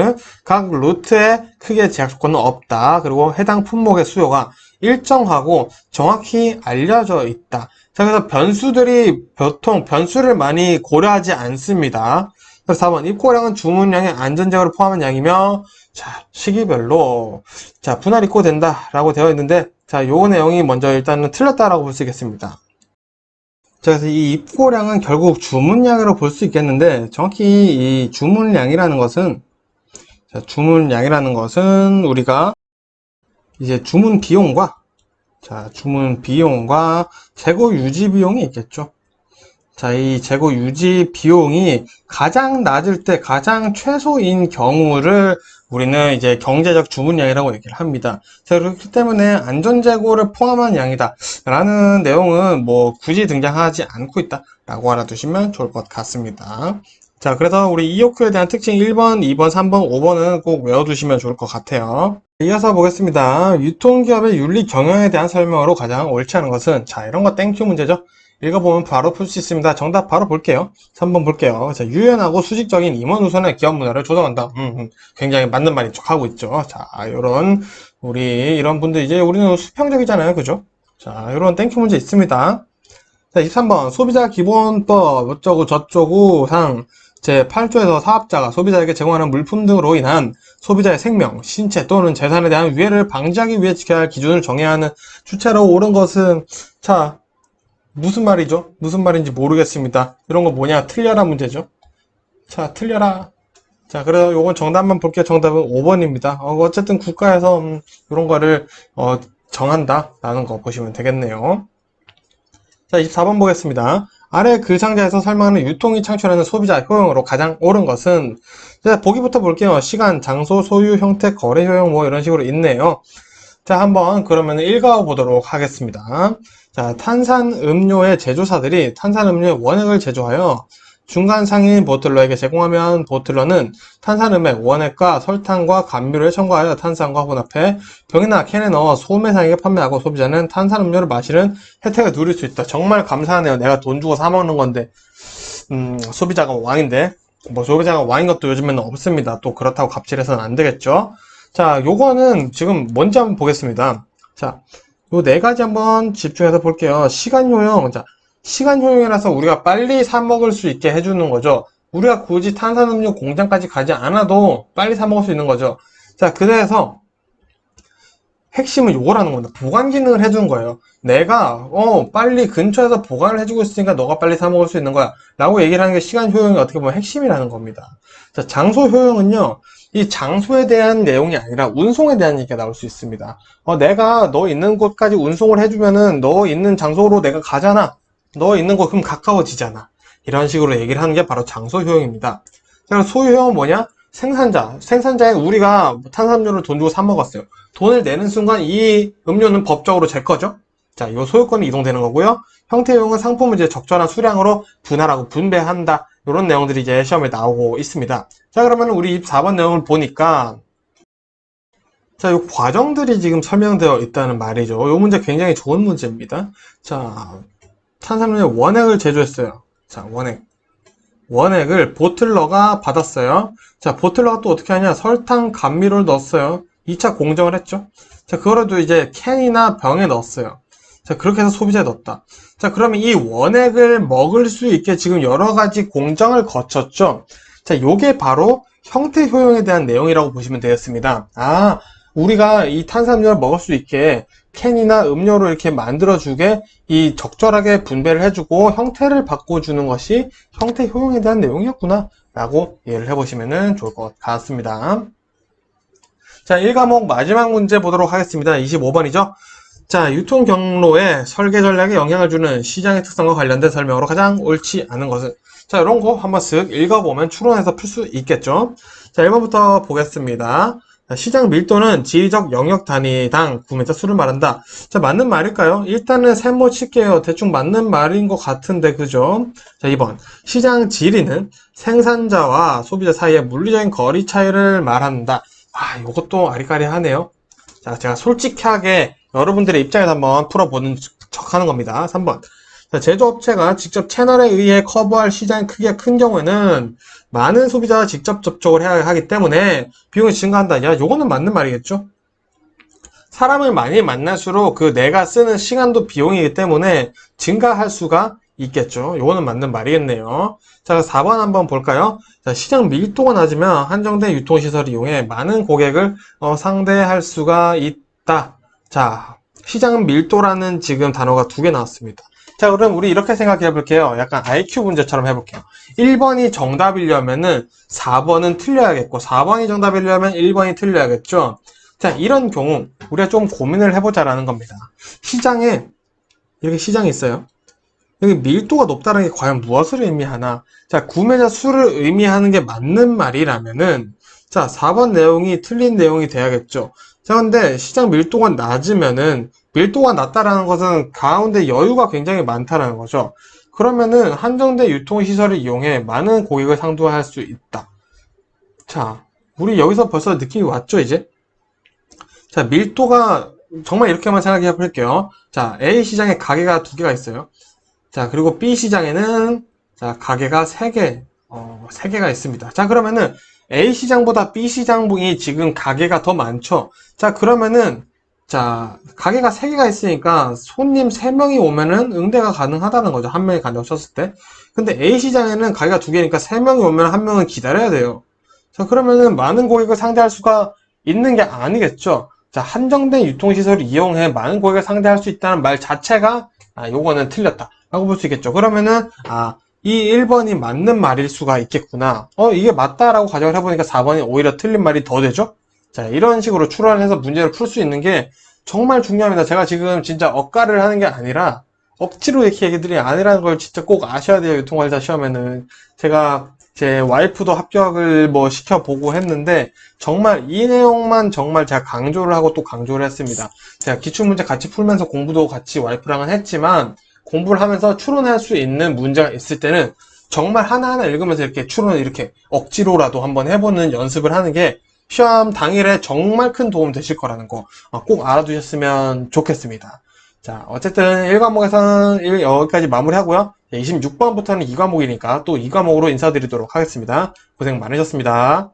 각 루트의 크기의 제약 조건은 없다. 그리고 해당 품목의 수요가 일정하고 정확히 알려져 있다. 자, 그래서 변수들이 보통 변수를 많이 고려하지 않습니다. 그래서 4번 입고량은 주문량의 안전제어를 포함한 양이며, 자, 시기별로 자 분할 입고된다라고 되어 있는데, 자, 요 내용이 먼저 일단은 틀렸다라고 볼 수 있겠습니다. 자, 그래서 이 입고량은 결국 주문량으로 볼 수 있겠는데, 정확히 이 주문량이라는 것은, 자, 주문량이라는 것은 우리가 이제 주문 비용과, 자, 주문 비용과 재고 유지 비용이 있겠죠. 자, 이 재고 유지 비용이 가장 낮을 때 가장 최소인 경우를 우리는 이제 경제적 주문량이라고 얘기를 합니다. 자, 그렇기 때문에 안전재고를 포함한 양이다 라는 내용은 뭐 굳이 등장하지 않고 있다 라고 알아두시면 좋을 것 같습니다. 자, 그래서 우리 EOQ에 대한 특징 1번, 2번, 3번, 5번은 꼭 외워두시면 좋을 것 같아요. 이어서 보겠습니다. 유통기업의 윤리 경영에 대한 설명으로 가장 옳지 않은 것은, 자, 이런 거 땡큐 문제죠. 읽어보면 바로 풀 수 있습니다. 정답 바로 볼게요. 3번 볼게요. 자, 유연하고 수직적인 임원 우선의 기업 문화를 조성한다. 굉장히 맞는 말인 척 하고 있죠. 자, 이런 분들 이제 우리는 수평적이잖아요. 그죠? 자, 이런 땡큐 문제 있습니다. 자, 23번 소비자 기본법 어쩌고 저쩌고 상 제8조에서 사업자가 소비자에게 제공하는 물품 등으로 인한 소비자의 생명, 신체 또는 재산에 대한 위해를 방지하기 위해 지켜야 할 기준을 정해야 하는 주체로 옳은 것은, 자, 무슨 말이죠? 무슨 말인지 모르겠습니다. 이런 거 뭐냐? 틀려라 문제죠. 자, 틀려라. 자, 그래서 요건 정답만 볼게요. 정답은 5번입니다. 어쨌든 국가에서 이런 거를 정한다 라는 거 보시면 되겠네요. 자, 24번 보겠습니다. 아래 그 상자에서 설명하는 유통이 창출하는 소비자 효용으로 가장 옳은 것은, 자, 보기부터 볼게요. 시간, 장소, 소유, 형태, 거래 효용 뭐 이런 식으로 있네요. 자, 한번 그러면 읽어보도록 하겠습니다. 자, 탄산음료의 제조사들이 탄산음료의 원액을 제조하여 중간 상인 보틀러에게 제공하면 보틀러는 탄산음액, 원액과 설탕과 감미료를 첨가하여 탄산과 혼합해 병이나 캔에 넣어 소매상에게 판매하고 소비자는 탄산음료를 마시는 혜택을 누릴 수 있다. 정말 감사하네요. 내가 돈 주고 사 먹는 건데 소비자가 왕인데, 뭐 소비자가 왕인 것도 요즘에는 없습니다. 또 그렇다고 갑질해서는 안 되겠죠. 자, 요거는 지금 뭔지 한번 보겠습니다. 자, 요 네 가지 한번 집중해서 볼게요. 시간 효용. 자, 시간 효용이라서 우리가 빨리 사 먹을 수 있게 해주는 거죠. 우리가 굳이 탄산음료 공장까지 가지 않아도 빨리 사 먹을 수 있는 거죠. 자, 그래서 핵심은 요거라는 겁니다. 보관 기능을 해주는 거예요. 내가 빨리 근처에서 보관을 해주고 있으니까 너가 빨리 사 먹을 수 있는 거야 라고 얘기를 하는 게 시간 효용이 어떻게 보면 핵심이라는 겁니다. 자, 장소 효용은요, 이 장소에 대한 내용이 아니라 운송에 대한 얘기가 나올 수 있습니다. 내가 너 있는 곳까지 운송을 해주면은 너 있는 장소로 내가 가잖아. 너 있는 곳 그럼 가까워지잖아. 이런 식으로 얘기를 하는 게 바로 장소 효용입니다. 그럼 소유 효용은 뭐냐? 생산자에 우리가 탄산음료를 돈 주고 사 먹었어요. 돈을 내는 순간 이 음료는 법적으로 제 거죠. 자, 이 소유권이 이동되는 거고요. 형태 효용은 상품을 이제 적절한 수량으로 분할하고 분배한다. 이런 내용들이 이제 시험에 나오고 있습니다. 자, 그러면 우리 4번 내용을 보니까, 자, 이 과정들이 지금 설명되어 있다는 말이죠. 이 문제 굉장히 좋은 문제입니다. 자, 탄산음료 원액을 제조했어요. 자, 원액을 보틀러가 받았어요. 자, 보틀러가 또 어떻게 하냐? 설탕, 감미료를 넣었어요. 2차 공정을 했죠. 자, 그거라도 이제 캔이나 병에 넣었어요. 자, 그렇게 해서 소비자에 넣었다. 자, 그러면 이 원액을 먹을 수 있게 지금 여러 가지 공정을 거쳤죠. 자, 요게 바로 형태 효용에 대한 내용이라고 보시면 되겠습니다. 우리가 이 탄산음료를 먹을 수 있게 캔이나 음료로 이렇게 만들어주게 이 적절하게 분배를 해주고 형태를 바꿔주는 것이 형태 효용에 대한 내용이었구나 라고 이해를 해보시면 좋을 것 같습니다. 자, 1과목 마지막 문제 보도록 하겠습니다. 25번이죠. 자, 유통 경로에 설계 전략에 영향을 주는 시장의 특성과 관련된 설명으로 가장 옳지 않은 것은? 자, 이런 거 한번 쓱 읽어보면 추론해서 풀 수 있겠죠. 자, 1번부터 보겠습니다. 자, 시장 밀도는 지리적 영역 단위당 구매자 수를 말한다. 자, 맞는 말일까요? 일단은 셈모 칠게요. 대충 맞는 말인 것 같은데, 그죠? 자, 2번. 시장 지리는 생산자와 소비자 사이의 물리적인 거리 차이를 말한다. 이것도 아리까리하네요. 자, 제가 솔직하게 여러분들의 입장에서 한번 풀어보는 척 하는 겁니다. 3번. 자, 제조업체가 직접 채널에 의해 커버할 시장의 크기가 큰 경우에는 많은 소비자와 직접 접촉을 해야 하기 때문에 비용이 증가한다. 요거는 맞는 말이겠죠? 사람을 많이 만날수록 그 내가 쓰는 시간도 비용이기 때문에 증가할 수가 있겠죠. 요거는 맞는 말이겠네요. 자, 4번 한번 볼까요? 자, 시장 밀도가 낮으면 한정된 유통시설을 이용해 많은 고객을 상대할 수가 있다. 자, 시장 밀도라는 지금 단어가 2개 나왔습니다. 자, 그럼 우리 이렇게 생각해 볼게요. 약간 IQ 문제처럼 해볼게요. 1번이 정답이려면은 4번은 틀려야겠고, 4번이 정답이려면 1번이 틀려야겠죠? 자, 이런 경우, 우리가 좀 고민을 해보자라는 겁니다. 시장에, 이렇게 시장이 있어요. 여기 밀도가 높다는 게 과연 무엇을 의미하나? 자, 구매자 수를 의미하는 게 맞는 말이라면은, 자, 4번 내용이 틀린 내용이 돼야겠죠? 자, 근데 시장 밀도가 낮으면은, 밀도가 낮다라는 것은 가운데 여유가 굉장히 많다라는 거죠. 그러면은 한정된 유통시설을 이용해 많은 고객을 상대할 수 있다. 자, 우리 여기서 벌써 느낌이 왔죠, 이제? 자, 밀도가 정말 이렇게만 생각해 볼게요. 자, A 시장에 가게가 2개가 있어요. 자, 그리고 B 시장에는 자, 가게가 3개, 3개가 있습니다. 자, 그러면은 A 시장보다 B 시장이 지금 가게가 더 많죠. 자, 그러면은 자, 가게가 3개가 있으니까 손님 3명이 오면은 응대가 가능하다는 거죠. 한 명이 간다고 쳤을 때. 근데 A 시장에는 가게가 2개니까 3명이 오면 한 명은 기다려야 돼요. 자, 그러면은 많은 고객을 상대할 수가 있는 게 아니겠죠. 자, 한정된 유통시설을 이용해 많은 고객을 상대할 수 있다는 말 자체가 요거는 틀렸다 라고 볼 수 있겠죠. 그러면은 이 1번이 맞는 말일 수가 있겠구나. 이게 맞다라고 가정을 해보니까 4번이 오히려 틀린 말이 더 되죠. 자, 이런 식으로 추론해서 문제를 풀 수 있는 게 정말 중요합니다. 제가 지금 진짜 억가를 하는 게 아니라 억지로 이렇게 얘기들이 아니라는 걸 진짜 꼭 아셔야 돼요. 유통관리사 시험에는. 제가 제 와이프도 합격을 뭐 시켜보고 했는데 정말 이 내용만 정말 제가 강조를 하고 또 강조를 했습니다. 제가 기출문제 같이 풀면서 공부도 같이 와이프랑은 했지만 공부를 하면서 추론할 수 있는 문제가 있을 때는 정말 하나하나 읽으면서 이렇게 추론을 이렇게 억지로라도 한번 해보는 연습을 하는 게 시험 당일에 정말 큰 도움 되실 거라는 거 꼭 알아두셨으면 좋겠습니다. 자, 어쨌든 1과목에서는 여기까지 마무리하고요. 26번부터는 2과목이니까 또 2과목으로 인사드리도록 하겠습니다. 고생 많으셨습니다.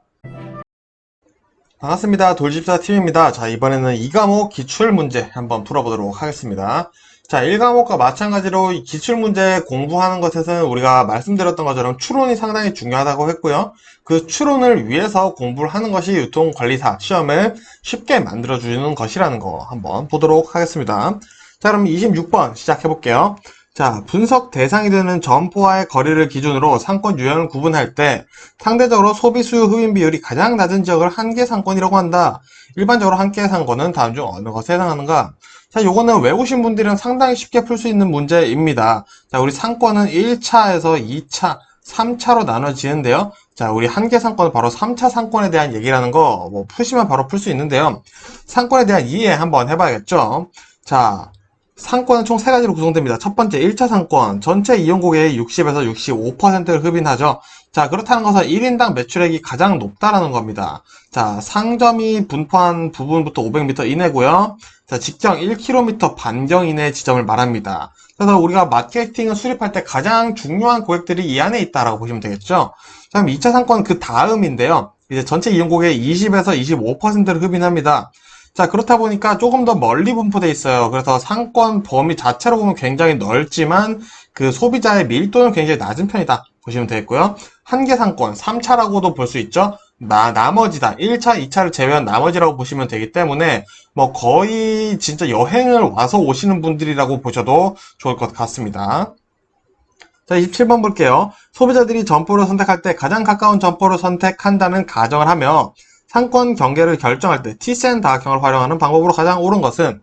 반갑습니다. 돌집사 팀입니다. 자, 이번에는 2과목 기출문제 한번 풀어보도록 하겠습니다. 자, 1과목과 마찬가지로 이 기출문제 공부하는 것에서는 우리가 말씀드렸던 것처럼 추론이 상당히 중요하다고 했고요. 그 추론을 위해서 공부를 하는 것이 유통관리사 시험을 쉽게 만들어주는 것이라는 거 한번 보도록 하겠습니다. 자, 그럼 26번 시작해볼게요. 자, 분석 대상이 되는 점포와의 거리를 기준으로 상권 유형을 구분할 때 상대적으로 소비수요 흡인 비율이 가장 낮은 지역을 한계 상권이라고 한다. 일반적으로 한계 상권은 다음 중 어느 것에 해당하는가? 자, 요거는 외우신 분들은 상당히 쉽게 풀 수 있는 문제입니다. 자, 우리 상권은 1차에서 2차, 3차로 나눠지는데요. 자, 우리 한계 상권은 바로 3차 상권에 대한 얘기라는 거 뭐 푸시면 바로 풀 수 있는데요. 상권에 대한 이해 한번 해봐야겠죠. 자, 상권은 총 3가지로 구성됩니다. 첫 번째 1차 상권, 전체 이용 고객의 60에서 65%를 흡인하죠. 자, 그렇다는 것은 1인당 매출액이 가장 높다라는 겁니다. 자, 상점이 분포한 부분부터 500m 이내고요. 자, 직경 1km 반경 이내의 지점을 말합니다. 그래서 우리가 마케팅을 수립할 때 가장 중요한 고객들이 이 안에 있다라고 보시면 되겠죠. 자, 그럼 2차 상권은 그 다음인데요. 이제 전체 이용 고객의 20에서 25%를 흡인합니다. 자, 그렇다 보니까 조금 더 멀리 분포되어 있어요. 그래서 상권 범위 자체로 보면 굉장히 넓지만 그 소비자의 밀도는 굉장히 낮은 편이다 보시면 되겠고요. 한계 상권 3차라고도 볼 수 있죠. 나머지다. 1차, 2차를 제외한 나머지라고 보시면 되기 때문에 뭐 거의 진짜 여행을 와서 오시는 분들이라고 보셔도 좋을 것 같습니다. 자, 27번 볼게요. 소비자들이 점포를 선택할 때 가장 가까운 점포를 선택한다는 가정을 하며 상권 경계를 결정할 때 T센 다각형을 활용하는 방법으로 가장 옳은 것은,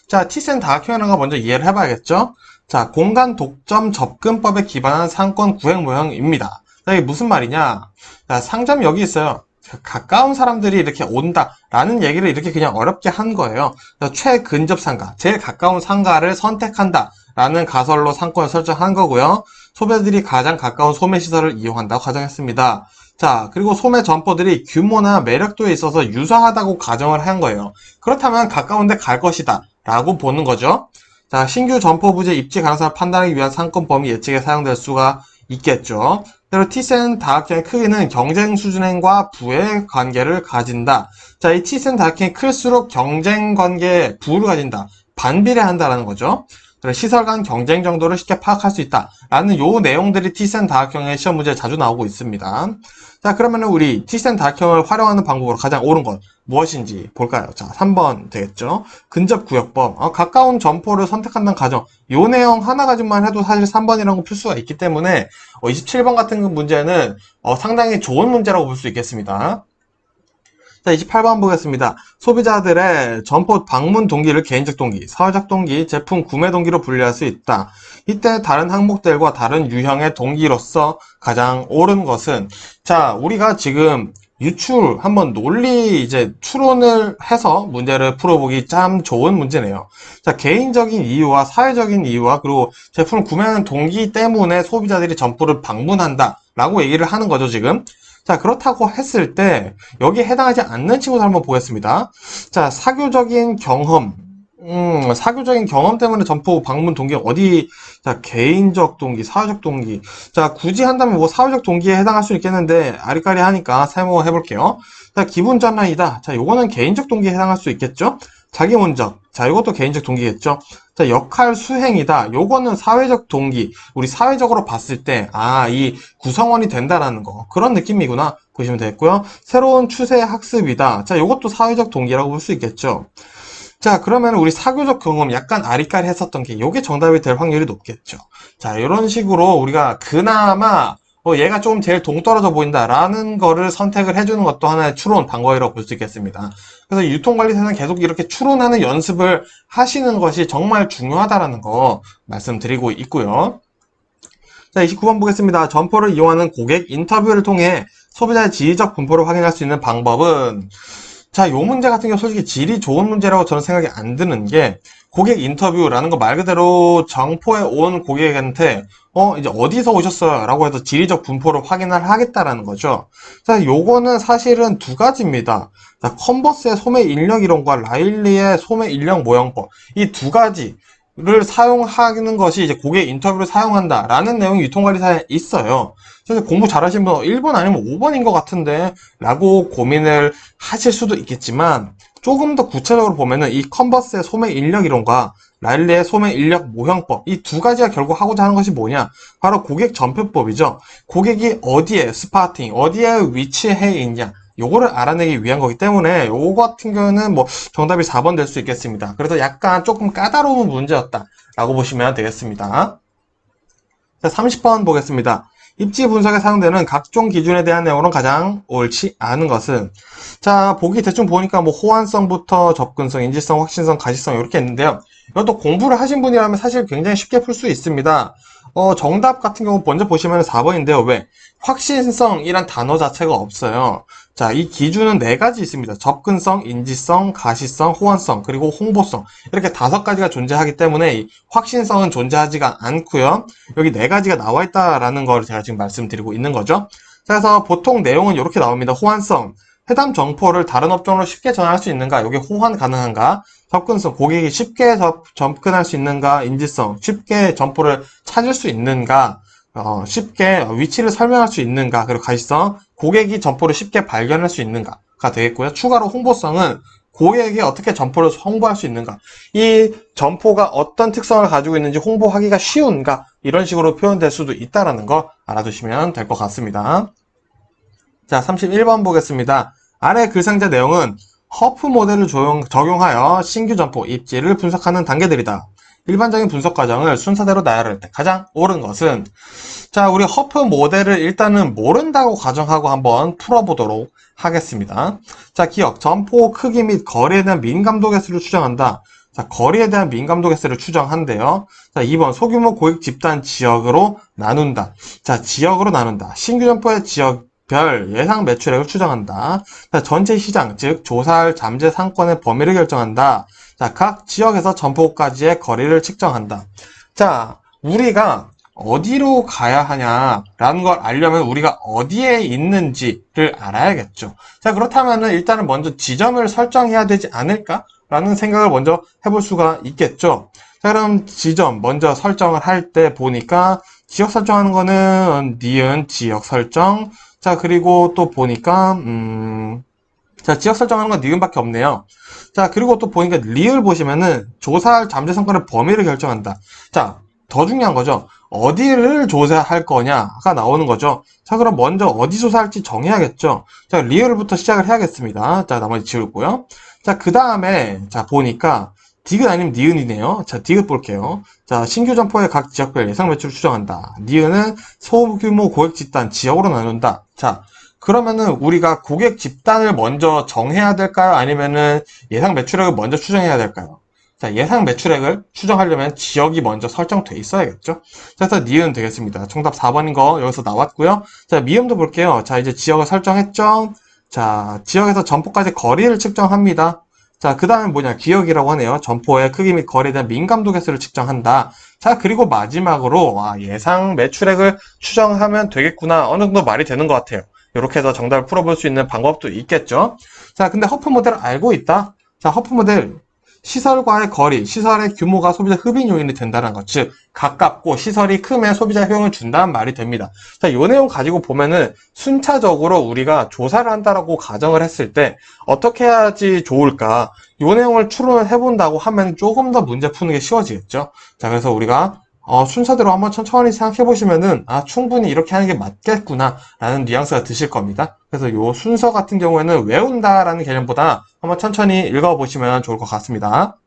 자, T센 다각형이라는 거 먼저 이해를 해봐야겠죠? 자, 공간 독점 접근법에 기반한 상권 구획 모형입니다. 자, 이게 무슨 말이냐? 자, 상점이 여기 있어요. 가까운 사람들이 이렇게 온다라는 얘기를 이렇게 그냥 어렵게 한 거예요. 최근접 상가, 제일 가까운 상가를 선택한다라는 가설로 상권을 설정한 거고요. 소비자들이 가장 가까운 소매시설을 이용한다고 가정했습니다. 자, 그리고 소매 점포들이 규모나 매력도에 있어서 유사하다고 가정을 한 거예요. 그렇다면 가까운데 갈 것이다 라고 보는 거죠. 자, 신규 점포 부지 입지 가능성을 판단하기 위한 상권 범위 예측에 사용될 수가 있겠죠. 그리고 T센 다각형의 크기는 경쟁 수준과 부의 관계를 가진다. 자, 이 T센 다각형이 클수록 경쟁 관계에 부를 가진다. 반비례한다라는 거죠. 시설 간 경쟁 정도를 쉽게 파악할 수 있다. 라는 요 내용들이 T센 다각형의 시험 문제에 자주 나오고 있습니다. 자, 그러면 우리 T센 다각형을 활용하는 방법으로 가장 옳은 것 무엇인지 볼까요? 자, 3번 되겠죠. 근접구역법. 가까운 점포를 선택한다는 가정. 요 내용 하나 가지만 해도 사실 3번이라는 거 풀 수가 있기 때문에 27번 같은 문제는 상당히 좋은 문제라고 볼 수 있겠습니다. 자, 28번 보겠습니다. 소비자들의 점포 방문 동기를 개인적 동기, 사회적 동기, 제품 구매 동기로 분류할 수 있다. 이때 다른 항목들과 다른 유형의 동기로서 가장 옳은 것은, 자, 우리가 지금 유출 한번 논리 이제 추론을 해서 문제를 풀어보기 참 좋은 문제네요. 자, 개인적인 이유와 사회적인 이유와 그리고 제품을 구매하는 동기 때문에 소비자들이 점포를 방문한다 라고 얘기를 하는 거죠, 지금. 자, 그렇다고 했을 때 여기에 해당하지 않는 친구들 한번 보겠습니다. 자, 사교적인 경험. 사교적인 경험 때문에 점포 방문 동기 어디, 자, 개인적 동기, 사회적 동기. 자, 굳이 한다면 뭐 사회적 동기에 해당할 수 있겠는데, 아리까리 하니까 세모해 볼게요. 자, 기분 전환이다. 자, 요거는 개인적 동기에 해당할 수 있겠죠? 자기 먼저. 자, 이것도 개인적 동기겠죠? 자, 역할 수행이다. 요거는 사회적 동기. 우리 사회적으로 봤을 때, 이 구성원이 된다라는 거. 그런 느낌이구나. 보시면 되겠고요. 새로운 추세 학습이다. 자, 요것도 사회적 동기라고 볼 수 있겠죠? 자, 그러면 우리 사교적 경험 약간 아리까리 했었던 게 요게 정답이 될 확률이 높겠죠. 자, 이런 식으로 우리가 그나마 얘가 좀 제일 동떨어져 보인다라는 거를 선택을 해주는 것도 하나의 추론 방법이라고 볼 수 있겠습니다. 그래서 유통관리사는 계속 이렇게 추론하는 연습을 하시는 것이 정말 중요하다라는 거 말씀드리고 있고요. 자, 29번 보겠습니다. 점포를 이용하는 고객 인터뷰를 통해 소비자의 지리적 분포를 확인할 수 있는 방법은, 자, 요 문제 같은 경우 솔직히 질이 좋은 문제라고 저는 생각이 안 드는 게, 고객 인터뷰라는 거 말 그대로 점포에 온 고객한테 이제 어디서 오셨어요? 라고 해서 지리적 분포를 확인을 하겠다라는 거죠. 자, 요거는 사실은 두 가지입니다. 자, 컨버스의 소매 인력 이론과 라일리의 소매 인력 모형법. 이 두 가지를 사용하는 것이 이제 고객 인터뷰를 사용한다라는 내용이 유통관리사에 있어요. 그래서 공부 잘하시는 분 1번 아니면 5번인 것 같은데 라고 고민을 하실 수도 있겠지만, 조금 더 구체적으로 보면은 이 컨버스의 소매 인력 이론과 라일리의 소매 인력 모형법, 이 두 가지가 결국 하고자 하는 것이 뭐냐? 바로 고객 전표법이죠. 고객이 어디에 스파팅, 어디에 위치해 있냐? 요거를 알아내기 위한 거기 때문에 요거 같은 경우는 뭐 정답이 4번 될 수 있겠습니다. 그래서 약간 조금 까다로운 문제였다 라고 보시면 되겠습니다. 자, 30번 보겠습니다. 입지 분석에 사용되는 각종 기준에 대한 내용은 가장 옳지 않은 것은, 자, 보기 대충 보니까 뭐 호환성부터 접근성, 인지성, 확신성, 가시성 이렇게 있는데요. 이것도 공부를 하신 분이라면 사실 굉장히 쉽게 풀 수 있습니다. 정답 같은 경우 먼저 보시면 4번인데요. 왜? 확신성이란 단어 자체가 없어요. 자, 이 기준은 4가지 있습니다. 접근성, 인지성, 가시성, 호환성, 그리고 홍보성. 이렇게 5가지가 존재하기 때문에 이 확신성은 존재하지가 않고요. 여기 4가지가 나와 있다라는 걸 제가 지금 말씀드리고 있는 거죠. 그래서 보통 내용은 이렇게 나옵니다. 호환성. 해당 정보를 다른 업종으로 쉽게 전환할 수 있는가? 이게 호환 가능한가? 접근성, 고객이 쉽게 접근할 수 있는가? 인지성, 쉽게 점포를 찾을 수 있는가? 쉽게 위치를 설명할 수 있는가? 그리고 가시성, 고객이 점포를 쉽게 발견할 수 있는가가 되겠고요. 추가로 홍보성은 고객에게 어떻게 점포를 홍보할 수 있는가? 이 점포가 어떤 특성을 가지고 있는지 홍보하기가 쉬운가? 이런 식으로 표현될 수도 있다는 거 알아두시면 될 것 같습니다. 자, 31번 보겠습니다. 아래 글상자 내용은 허프 모델을 적용하여 신규 점포 입지를 분석하는 단계들이다. 일반적인 분석 과정을 순서대로 나열할 때 가장 옳은 것은, 자, 우리 허프 모델을 일단은 모른다고 가정하고 한번 풀어보도록 하겠습니다. 자, 기억, 점포 크기 및 거리에 대한 민감도 개수를 추정한다. 자, 거리에 대한 민감도 개수를 추정한대요. 자, 2번, 소규모 고객 집단 지역으로 나눈다. 자, 지역으로 나눈다. 신규 점포의 지역별 예상 매출액을 추정한다. 자, 전체 시장, 즉 조사할 잠재 상권의 범위를 결정한다. 자, 각 지역에서 점포까지의 거리를 측정한다. 자, 우리가 어디로 가야 하냐라는 걸 알려면 우리가 어디에 있는지를 알아야겠죠. 자, 그렇다면 일단은 먼저 지점을 설정해야 되지 않을까라는 생각을 먼저 해볼 수가 있겠죠. 자, 그럼 지점 먼저 설정을 할 때 보니까 지역 설정하는 거는 니은 지역 설정. 자, 그리고 또 보니까 자, 지역 설정하는 건 니은밖에 없네요. 자, 그리고 또 보니까 리을 보시면은 조사할 잠재 상권의 범위를 결정한다. 자, 더 중요한 거죠. 어디를 조사할 거냐가 나오는 거죠. 자, 그럼 먼저 어디 조사할지 정해야겠죠. 자, 리을부터 시작을 해야겠습니다. 자, 나머지 지우고요. 자, 그 다음에 자, 보니까 디귿 아니면 니은이네요. 자, 디귿 볼게요. 자, 신규 점포의 각 지역별 예상 매출을 추정한다. 니은은 소규모 고객 집단 지역으로 나눈다. 자, 그러면은 우리가 고객 집단을 먼저 정해야 될까요? 아니면은 예상 매출액을 먼저 추정해야 될까요? 자, 예상 매출액을 추정하려면 지역이 먼저 설정돼 있어야겠죠? 자, 그래서 니은 되겠습니다. 정답 4번인 거 여기서 나왔고요. 자, 미음도 볼게요. 자, 이제 지역을 설정했죠? 자, 지역에서 점포까지 거리를 측정합니다. 자, 그 다음에 뭐냐? 기억이라고 하네요. 점포의 크기 및 거리에 대한 민감도 개수를 측정한다. 자, 그리고 마지막으로 예상 매출액을 추정하면 되겠구나. 어느 정도 말이 되는 것 같아요. 이렇게 해서 정답을 풀어볼 수 있는 방법도 있겠죠. 자, 근데 허프 모델을 알고 있다. 자, 허프 모델 시설과의 거리, 시설의 규모가 소비자 흡인 요인이 된다는 것. 즉, 가깝고 시설이 크면 소비자 효용을 준다는 말이 됩니다. 자, 이 내용 가지고 보면은 순차적으로 우리가 조사를 한다라고 가정을 했을 때 어떻게 해야지 좋을까? 이 내용을 추론을 해본다고 하면 조금 더 문제 푸는 게 쉬워지겠죠. 자, 그래서 우리가 순서대로 한번 천천히 생각해 보시면은 충분히 이렇게 하는 게 맞겠구나 라는 뉘앙스가 드실 겁니다. 그래서 요 순서 같은 경우에는 외운다라는 개념보다 한번 천천히 읽어 보시면 좋을 것 같습니다.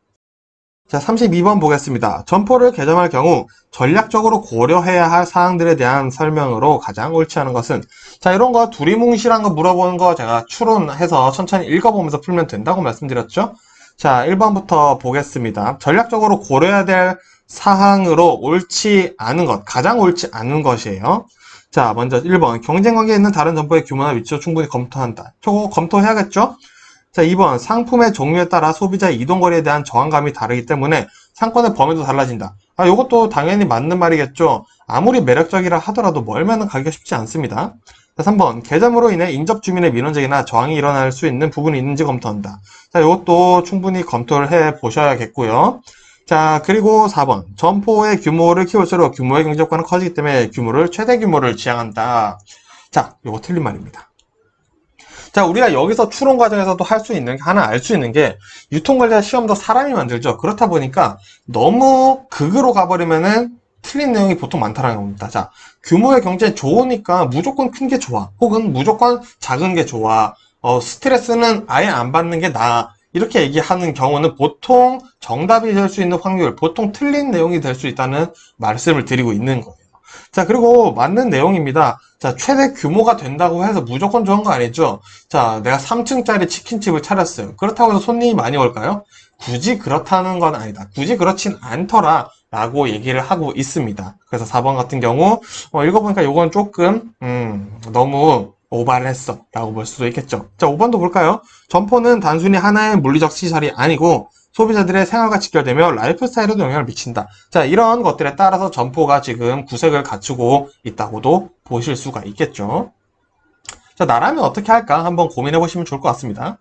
자, 32번 보겠습니다. 점포를 개점할 경우 전략적으로 고려해야 할 사항들에 대한 설명으로 가장 옳지 않은 것은, 자, 이런 거 두리뭉실한 거 물어보는 거 제가 추론해서 천천히 읽어보면서 풀면 된다고 말씀드렸죠. 자, 1번부터 보겠습니다. 전략적으로 고려해야 될 사항으로 옳지 않은 것, 가장 옳지 않은 것이에요. 자, 먼저 1번, 경쟁관계에 있는 다른 점포의 규모나 위치도 충분히 검토한다. 저거 검토해야겠죠? 자, 2번, 상품의 종류에 따라 소비자의 이동거리에 대한 저항감이 다르기 때문에 상권의 범위도 달라진다. 요것도 당연히 맞는 말이겠죠. 아무리 매력적이라 하더라도 멀면은 가기가 쉽지 않습니다. 자, 3번, 개점으로 인해 인접 주민의 민원제기나 저항이 일어날 수 있는 부분이 있는지 검토한다. 자, 이것도 충분히 검토를 해 보셔야겠고요. 자, 그리고 4번. 점포의 규모를 키울수록 규모의 경제 효과는 커지기 때문에 최대 규모를 지향한다. 자, 이거 틀린 말입니다. 자, 우리가 여기서 추론 과정에서도 할 수 있는 게, 하나 알 수 있는 게, 유통관리자 시험도 사람이 만들죠. 그렇다 보니까 너무 극으로 가버리면은 틀린 내용이 보통 많다는 겁니다. 자, 규모의 경제 좋으니까 무조건 큰 게 좋아. 혹은 무조건 작은 게 좋아. 스트레스는 아예 안 받는 게 나아. 이렇게 얘기하는 경우는 보통 정답이 될 수 있는 확률, 보통 틀린 내용이 될 수 있다는 말씀을 드리고 있는 거예요. 자, 그리고 맞는 내용입니다. 자, 최대 규모가 된다고 해서 무조건 좋은 거 아니죠? 자, 내가 3층짜리 치킨집을 차렸어요. 그렇다고 해서 손님이 많이 올까요? 굳이 그렇다는 건 아니다. 굳이 그렇진 않더라. 라고 얘기를 하고 있습니다. 그래서 4번 같은 경우, 읽어보니까 이건 조금, 너무 오바를 했어. 라고 볼 수도 있겠죠. 자, 5번도 볼까요? 점포는 단순히 하나의 물리적 시설이 아니고 소비자들의 생활과 직결되며 라이프 스타일에도 영향을 미친다. 자, 이런 것들에 따라서 점포가 지금 구색을 갖추고 있다고도 보실 수가 있겠죠. 자, 나라면 어떻게 할까? 한번 고민해 보시면 좋을 것 같습니다.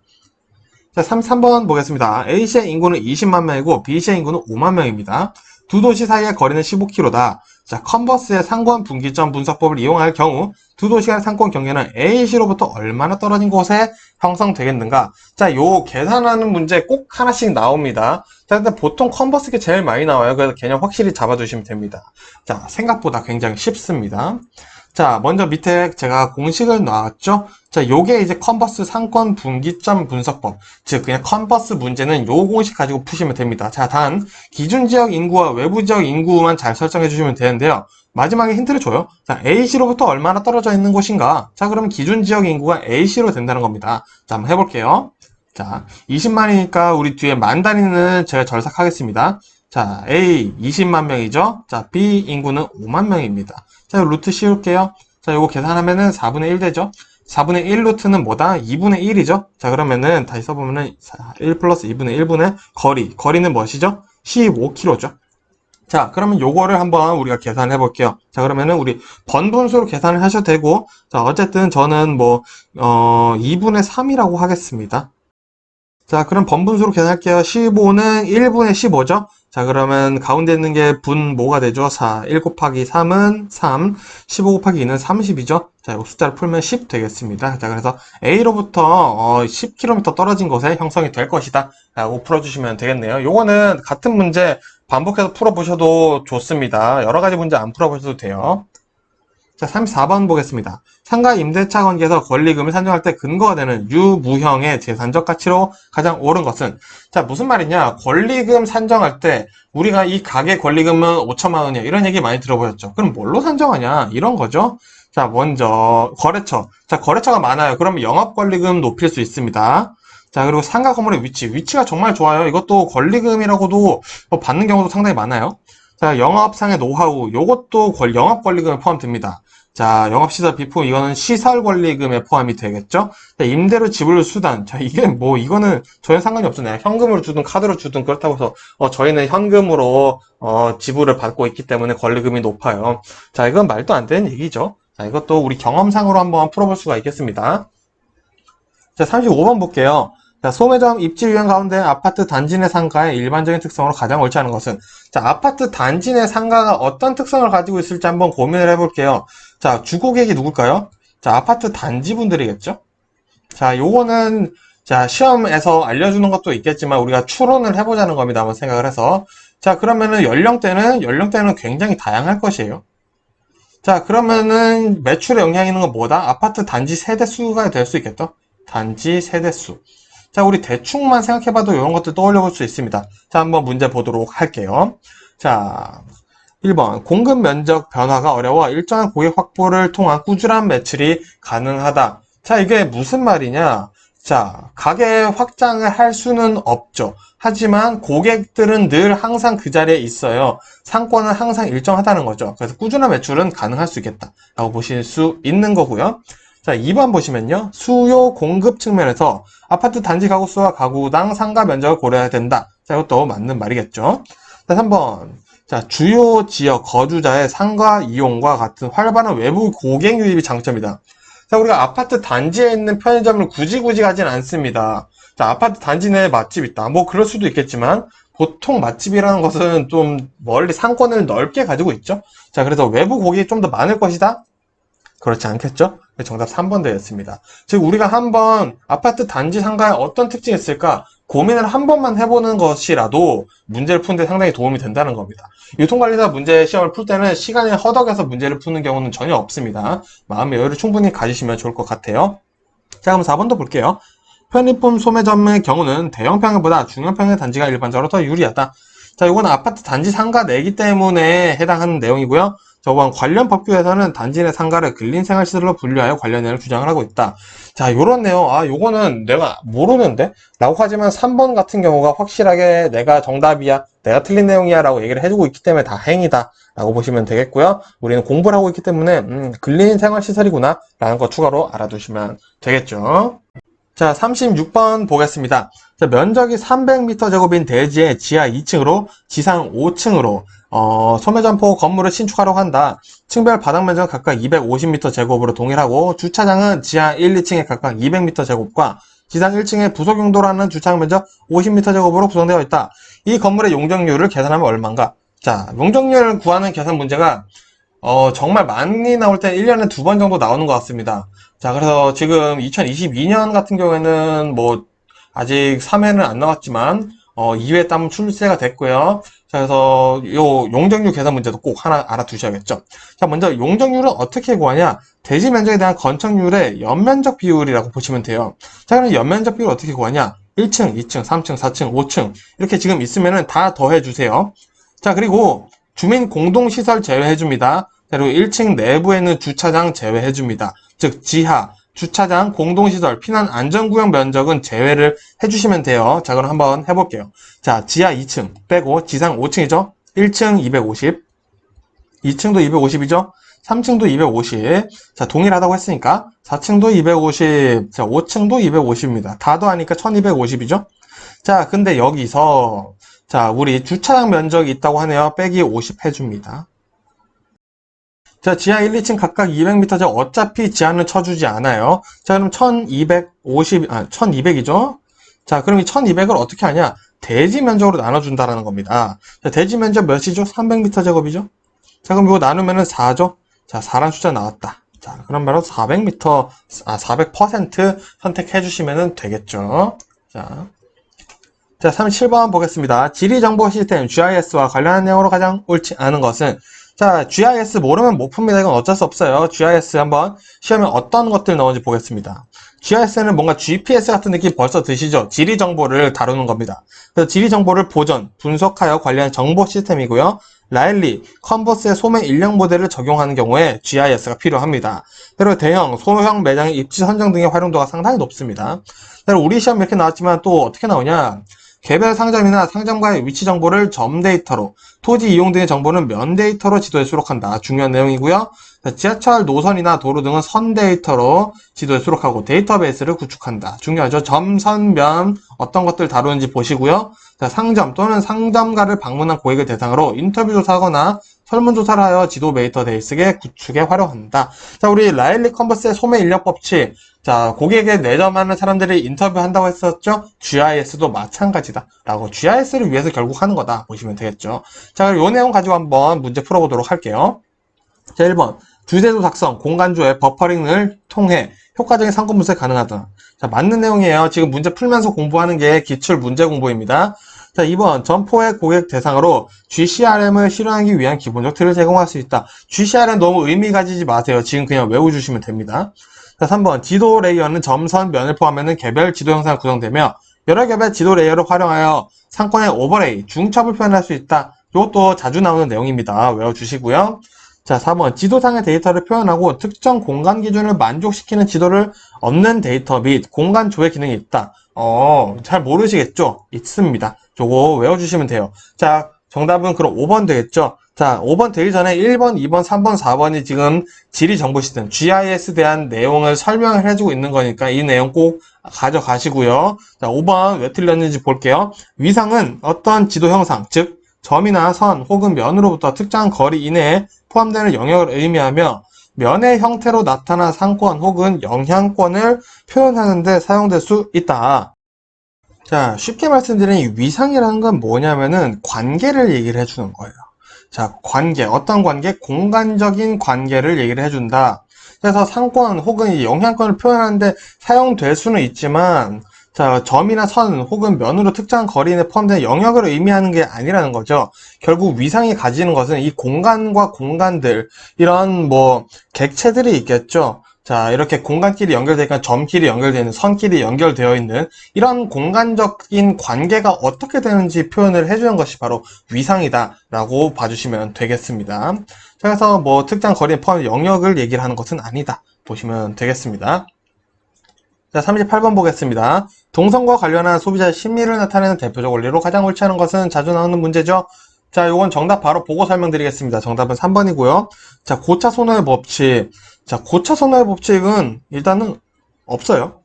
자, 33번 보겠습니다. A시의 인구는 20만 명이고 B시의 인구는 5만 명입니다. 두 도시 사이의 거리는 15km다. 자, 컨버스의 상권 분기점 분석법을 이용할 경우 두 도시 간의 상권 경계는 A시로부터 얼마나 떨어진 곳에 형성되겠는가? 자, 요 계산하는 문제 꼭 하나씩 나옵니다. 자, 근데 보통 컨버스가 제일 많이 나와요. 그래서 개념 확실히 잡아주시면 됩니다. 자, 생각보다 굉장히 쉽습니다. 자, 먼저 밑에 제가 공식을 놨죠? 자, 요게 이제 컨버스 상권 분기점 분석법. 즉, 그냥 컨버스 문제는 요 공식 가지고 푸시면 됩니다. 자, 단, 기준 지역 인구와 외부 지역 인구만 잘 설정해 주시면 되는데요. 마지막에 힌트를 줘요. 자, A시로부터 얼마나 떨어져 있는 곳인가? 자, 그럼 기준 지역 인구가 A시로 된다는 겁니다. 자, 한번 해볼게요. 자, 20만이니까 우리 뒤에 만 단위는 제가 절삭하겠습니다. 자, A 20만 명이죠? 자, B 인구는 5만 명입니다. 자, 루트 씌울게요. 자, 요거 계산하면은 4분의 1 되죠? 4분의 1 루트는 뭐다? 2분의 1이죠? 자, 그러면은 다시 써보면은 1 플러스 2분의 1분의 거리는 무엇이죠? 15km죠. 자, 그러면 요거를 한번 우리가 계산해 볼게요. 자, 그러면은 우리 번분수로 계산을 하셔도 되고, 자, 어쨌든 저는 2분의 3이라고 하겠습니다. 자, 그럼 번분수로 계산할게요. 15는 1분의 15죠? 자, 그러면 가운데 있는 게 뭐가 되죠? 4. 1 곱하기 3은 3. 15 곱하기 2는 30이죠? 자, 이 숫자를 풀면 10 되겠습니다. 자, 그래서 A로부터 10km 떨어진 곳에 형성이 될 것이다. 라고 풀어주시면 되겠네요. 요거는 같은 문제 반복해서 풀어보셔도 좋습니다. 여러 가지 문제 안 풀어보셔도 돼요. 자, 34번 보겠습니다. 상가 임대차 관계에서 권리금을 산정할 때 근거가 되는 유무형의 재산적 가치로 가장 옳은 것은, 자, 무슨 말이냐? 권리금 산정할 때 우리가 이 가게 권리금은 5천만 원이야. 이런 얘기 많이 들어보셨죠? 그럼 뭘로 산정하냐? 이런 거죠. 자, 먼저 거래처. 자, 거래처가 많아요. 그러면 영업 권리금 높일 수 있습니다. 자, 그리고 상가 건물의 위치가 정말 좋아요. 이것도 권리금이라고도 받는 경우도 상당히 많아요. 자, 영업상의 노하우, 요것도 영업 권리금에 포함됩니다. 자, 영업시설 비품, 이거는 시설 권리금에 포함이 되겠죠? 자, 임대료 지불 수단. 자, 이거는 전혀 상관이 없잖아요. 현금으로 주든 카드로 주든 그렇다고 해서, 저희는 현금으로, 지불을 받고 있기 때문에 권리금이 높아요. 자, 이건 말도 안 되는 얘기죠. 자, 이것도 우리 경험상으로 한번 풀어볼 수가 있겠습니다. 자, 35번 볼게요. 자, 소매점 입지 유형 가운데 아파트 단지 내 상가의 일반적인 특성으로 가장 옳지 않은 것은, 자, 아파트 단지 내 상가가 어떤 특성을 가지고 있을지 한번 고민을 해볼게요. 자, 주고객이 누굴까요? 자, 아파트 단지 분들이겠죠? 자, 요거는, 자, 시험에서 알려주는 것도 있겠지만 우리가 추론을 해보자는 겁니다. 한번 생각을 해서. 자, 그러면은 연령대는 굉장히 다양할 것이에요. 자, 그러면은 매출에 영향이 있는 건 뭐다? 아파트 단지 세대수가 될 수 있겠죠? 단지 세대수. 자, 우리 대충만 생각해봐도 이런 것들 떠올려 볼 수 있습니다. 자, 한번 문제 보도록 할게요. 자, 1번. 공급 면적 변화가 어려워 일정한 고객 확보를 통한 꾸준한 매출이 가능하다. 자, 이게 무슨 말이냐? 자, 가게 확장을 할 수는 없죠. 하지만 고객들은 늘 항상 그 자리에 있어요. 상권은 항상 일정하다는 거죠. 그래서 꾸준한 매출은 가능할 수 있겠다. 라고 보실 수 있는 거고요. 자, 2번 보시면요. 수요 공급 측면에서 아파트 단지 가구 수와 가구당 상가 면적을 고려해야 된다. 자, 이것도 맞는 말이겠죠. 자, 3번. 자, 주요 지역 거주자의 상가 이용과 같은 활발한 외부 고객 유입이 장점이다. 자, 우리가 아파트 단지에 있는 편의점을 굳이 가진 않습니다. 자, 아파트 단지 내에 맛집 있다. 그럴 수도 있겠지만, 보통 맛집이라는 것은 좀 멀리 상권을 넓게 가지고 있죠. 자, 그래서 외부 고객이 좀 더 많을 것이다? 그렇지 않겠죠? 정답 3번 되겠습니다. 즉, 우리가 한번 아파트 단지 상가에 어떤 특징이 있을까 고민을 한 번만 해보는 것이라도 문제를 푸는데 상당히 도움이 된다는 겁니다. 유통관리사 문제 시험을 풀 때는 시간이 허덕여서 문제를 푸는 경우는 전혀 없습니다. 마음의 여유를 충분히 가지시면 좋을 것 같아요. 자, 그럼 4번도 볼게요. 편의품 소매점의 경우는 대형 평형보다 중형 평형 단지가 일반적으로 더 유리하다. 자, 이건 아파트 단지 상가 내기 때문에 해당하는 내용이고요. 저번 관련 법규에서는 단지 내 상가를 근린생활시설로 분류하여 관련 내용을 주장을 하고 있다. 자, 요런 내용, 요거는 내가 모르는데? 라고 하지만 3번 같은 경우가 확실하게 내가 정답이야, 내가 틀린 내용이야 라고 얘기를 해주고 있기 때문에 다행이다 라고 보시면 되겠고요. 우리는 공부를 하고 있기 때문에 근린생활시설이구나 라는 거 추가로 알아두시면 되겠죠. 자, 36번 보겠습니다. 자, 면적이 300m 제곱인 대지의 지하 2층으로 지상 5층으로 소매점포 건물을 신축하려고 한다. 층별 바닥 면적은 각각 250m 제곱으로 동일하고 주차장은 지하 1, 2층에 각각 200m 제곱과 지상 1층에 부속 용도라는 주차장 면적 50m 제곱으로 구성되어 있다. 이 건물의 용적률을 계산하면 얼마인가? 자, 용적률을 구하는 계산 문제가 정말 많이 나올 때 1년에 2번 정도 나오는 것 같습니다. 자, 그래서 지금 2022년 같은 경우에는 아직 3회는 안 나왔지만, 2회 땀 출세가 됐고요. 자, 그래서 요 용적률 계산 문제도 꼭 하나 알아두셔야겠죠. 자, 먼저 용적률은 어떻게 구하냐? 대지 면적에 대한 건축률의 연면적 비율이라고 보시면 돼요. 자, 그럼 연면적 비율 어떻게 구하냐? 1층, 2층, 3층, 4층, 5층 이렇게 지금 있으면은 다 더해 주세요. 자, 그리고 주민 공동시설 제외해줍니다. 그리고 1층 내부에는 주차장 제외해줍니다. 즉, 지하, 주차장, 공동시설, 피난 안전구역 면적은 제외를 해주시면 돼요. 자, 그럼 한번 해볼게요. 자, 지하 2층 빼고 지상 5층이죠? 1층 250, 2층도 250이죠? 3층도 250. 자, 동일하다고 했으니까 4층도 250, 자, 5층도 250입니다. 다 더하니까 1250이죠? 자, 근데 여기서 자, 우리 주차장 면적이 있다고 하네요. 빼기 50 해줍니다. 자, 지하 1, 2층 각각 200m죠. 어차피 지하는 쳐주지 않아요. 자, 그럼 1200이죠? 자, 그럼 이 1200을 어떻게 하냐? 대지 면적으로 나눠준다라는 겁니다. 자, 대지 면적 몇이죠? 300m 제곱이죠? 자, 그럼 이거 나누면은 4죠? 자, 4란 숫자 나왔다. 자, 그럼 바로 400m, 400% 선택해주시면 되겠죠? 자, 37번 보겠습니다. 지리정보 시스템 GIS와 관련한 내용으로 가장 옳지 않은 것은 자, GIS 모르면 못 풉니다. 이건 어쩔 수 없어요. GIS 한번 시험에 어떤 것들 나오는지 보겠습니다. GIS는 뭔가 GPS 같은 느낌 벌써 드시죠? 지리 정보를 다루는 겁니다. 그래서 지리 정보를 보전, 분석하여 관리하는 정보 시스템이고요. 라일리, 컨버스의 소매 인력 모델을 적용하는 경우에 GIS가 필요합니다. 그리고 대형, 소형 매장의 입지 선정 등의 활용도가 상당히 높습니다. 그리고 우리 시험 이렇게 나왔지만 또 어떻게 나오냐? 개별 상점이나 상점과의 위치 정보를 점 데이터로, 토지 이용 등의 정보는 면 데이터로 지도에 수록한다. 중요한 내용이고요. 지하철 노선이나 도로 등은 선 데이터로 지도에 수록하고 데이터베이스를 구축한다. 중요하죠. 점, 선, 면 어떤 것들 다루는지 보시고요. 상점 또는 상점가를 방문한 고객을 대상으로 인터뷰 조사하거나 설문조사를 하여 지도 데이터베이스의 구축에 활용한다. 자, 우리 라일리 컨버스의 소매 인력 법칙. 자, 고객에 내점하는 사람들이 인터뷰한다고 했었죠? GIS도 마찬가지다. 라고 GIS를 위해서 결국 하는 거다. 보시면 되겠죠. 자, 요 내용 가지고 한번 문제 풀어보도록 할게요. 자, 1번. 주제도 작성, 공간조회, 버퍼링을 통해 효과적인 상권 분석이 가능하다. 자, 맞는 내용이에요. 지금 문제 풀면서 공부하는 게 기출 문제 공부입니다. 자, 2번. 점포의 고객 대상으로 GCRM을 실현하기 위한 기본적 틀을 제공할 수 있다. GCRM 너무 의미 가지지 마세요. 지금 그냥 외워주시면 됩니다. 자, 3번. 지도 레이어는 점선, 면을 포함하는 개별 지도 형상을 구성되며 여러 개별 지도 레이어를 활용하여 상권의 오버레이, 중첩을 표현할 수 있다. 이것도 자주 나오는 내용입니다. 외워주시고요. 자, 4번. 지도상의 데이터를 표현하고 특정 공간 기준을 만족시키는 지도를 얻는 데이터 및 공간 조회 기능이 있다. 잘 모르시겠죠? 있습니다. 저거 외워주시면 돼요. 자, 정답은 그럼 5번 되겠죠? 자, 5번 되기 전에 1번, 2번, 3번, 4번이 지금 지리 정보 시스템, GIS에 대한 내용을 설명을 해주고 있는 거니까 이 내용 꼭 가져가시고요. 자, 5번 왜 틀렸는지 볼게요. 위상은 어떤 지도 형상, 즉, 점이나 선 혹은 면으로부터 특정한 거리 이내에 포함되는 영역을 의미하며 면의 형태로 나타난 상권 혹은 영향권을 표현하는 데 사용될 수 있다. 자, 쉽게 말씀드리면 이 위상이라는 건 뭐냐면은 관계를 얘기를 해주는 거예요. 자, 관계, 어떤 관계? 공간적인 관계를 얘기를 해준다. 그래서 상권 혹은 이 영향권을 표현하는데 사용될 수는 있지만 자, 점이나 선 혹은 면으로 특정한 거리 내에 포함된 영역을 의미하는 게 아니라는 거죠. 결국 위상이 가지는 것은 이 공간과 공간들, 이런 뭐 객체들이 있겠죠. 자, 이렇게 공간끼리 연결되니까 점끼리 연결되는, 선끼리 연결되어 있는 이런 공간적인 관계가 어떻게 되는지 표현을 해주는 것이 바로 위상이다라고 봐주시면 되겠습니다. 자, 그래서 뭐 특정 거리에 포함된 영역을 얘기를 하는 것은 아니다 보시면 되겠습니다. 자, 38번 보겠습니다. 동선과 관련한 소비자의 심리를 나타내는 대표적 원리로 가장 옳지 않은 것은 자주 나오는 문제죠. 자, 요건 정답 바로 보고 설명드리겠습니다. 정답은 3번이고요. 자, 고차 선호의 법칙. 자, 고차 선호의 법칙은 일단은 없어요.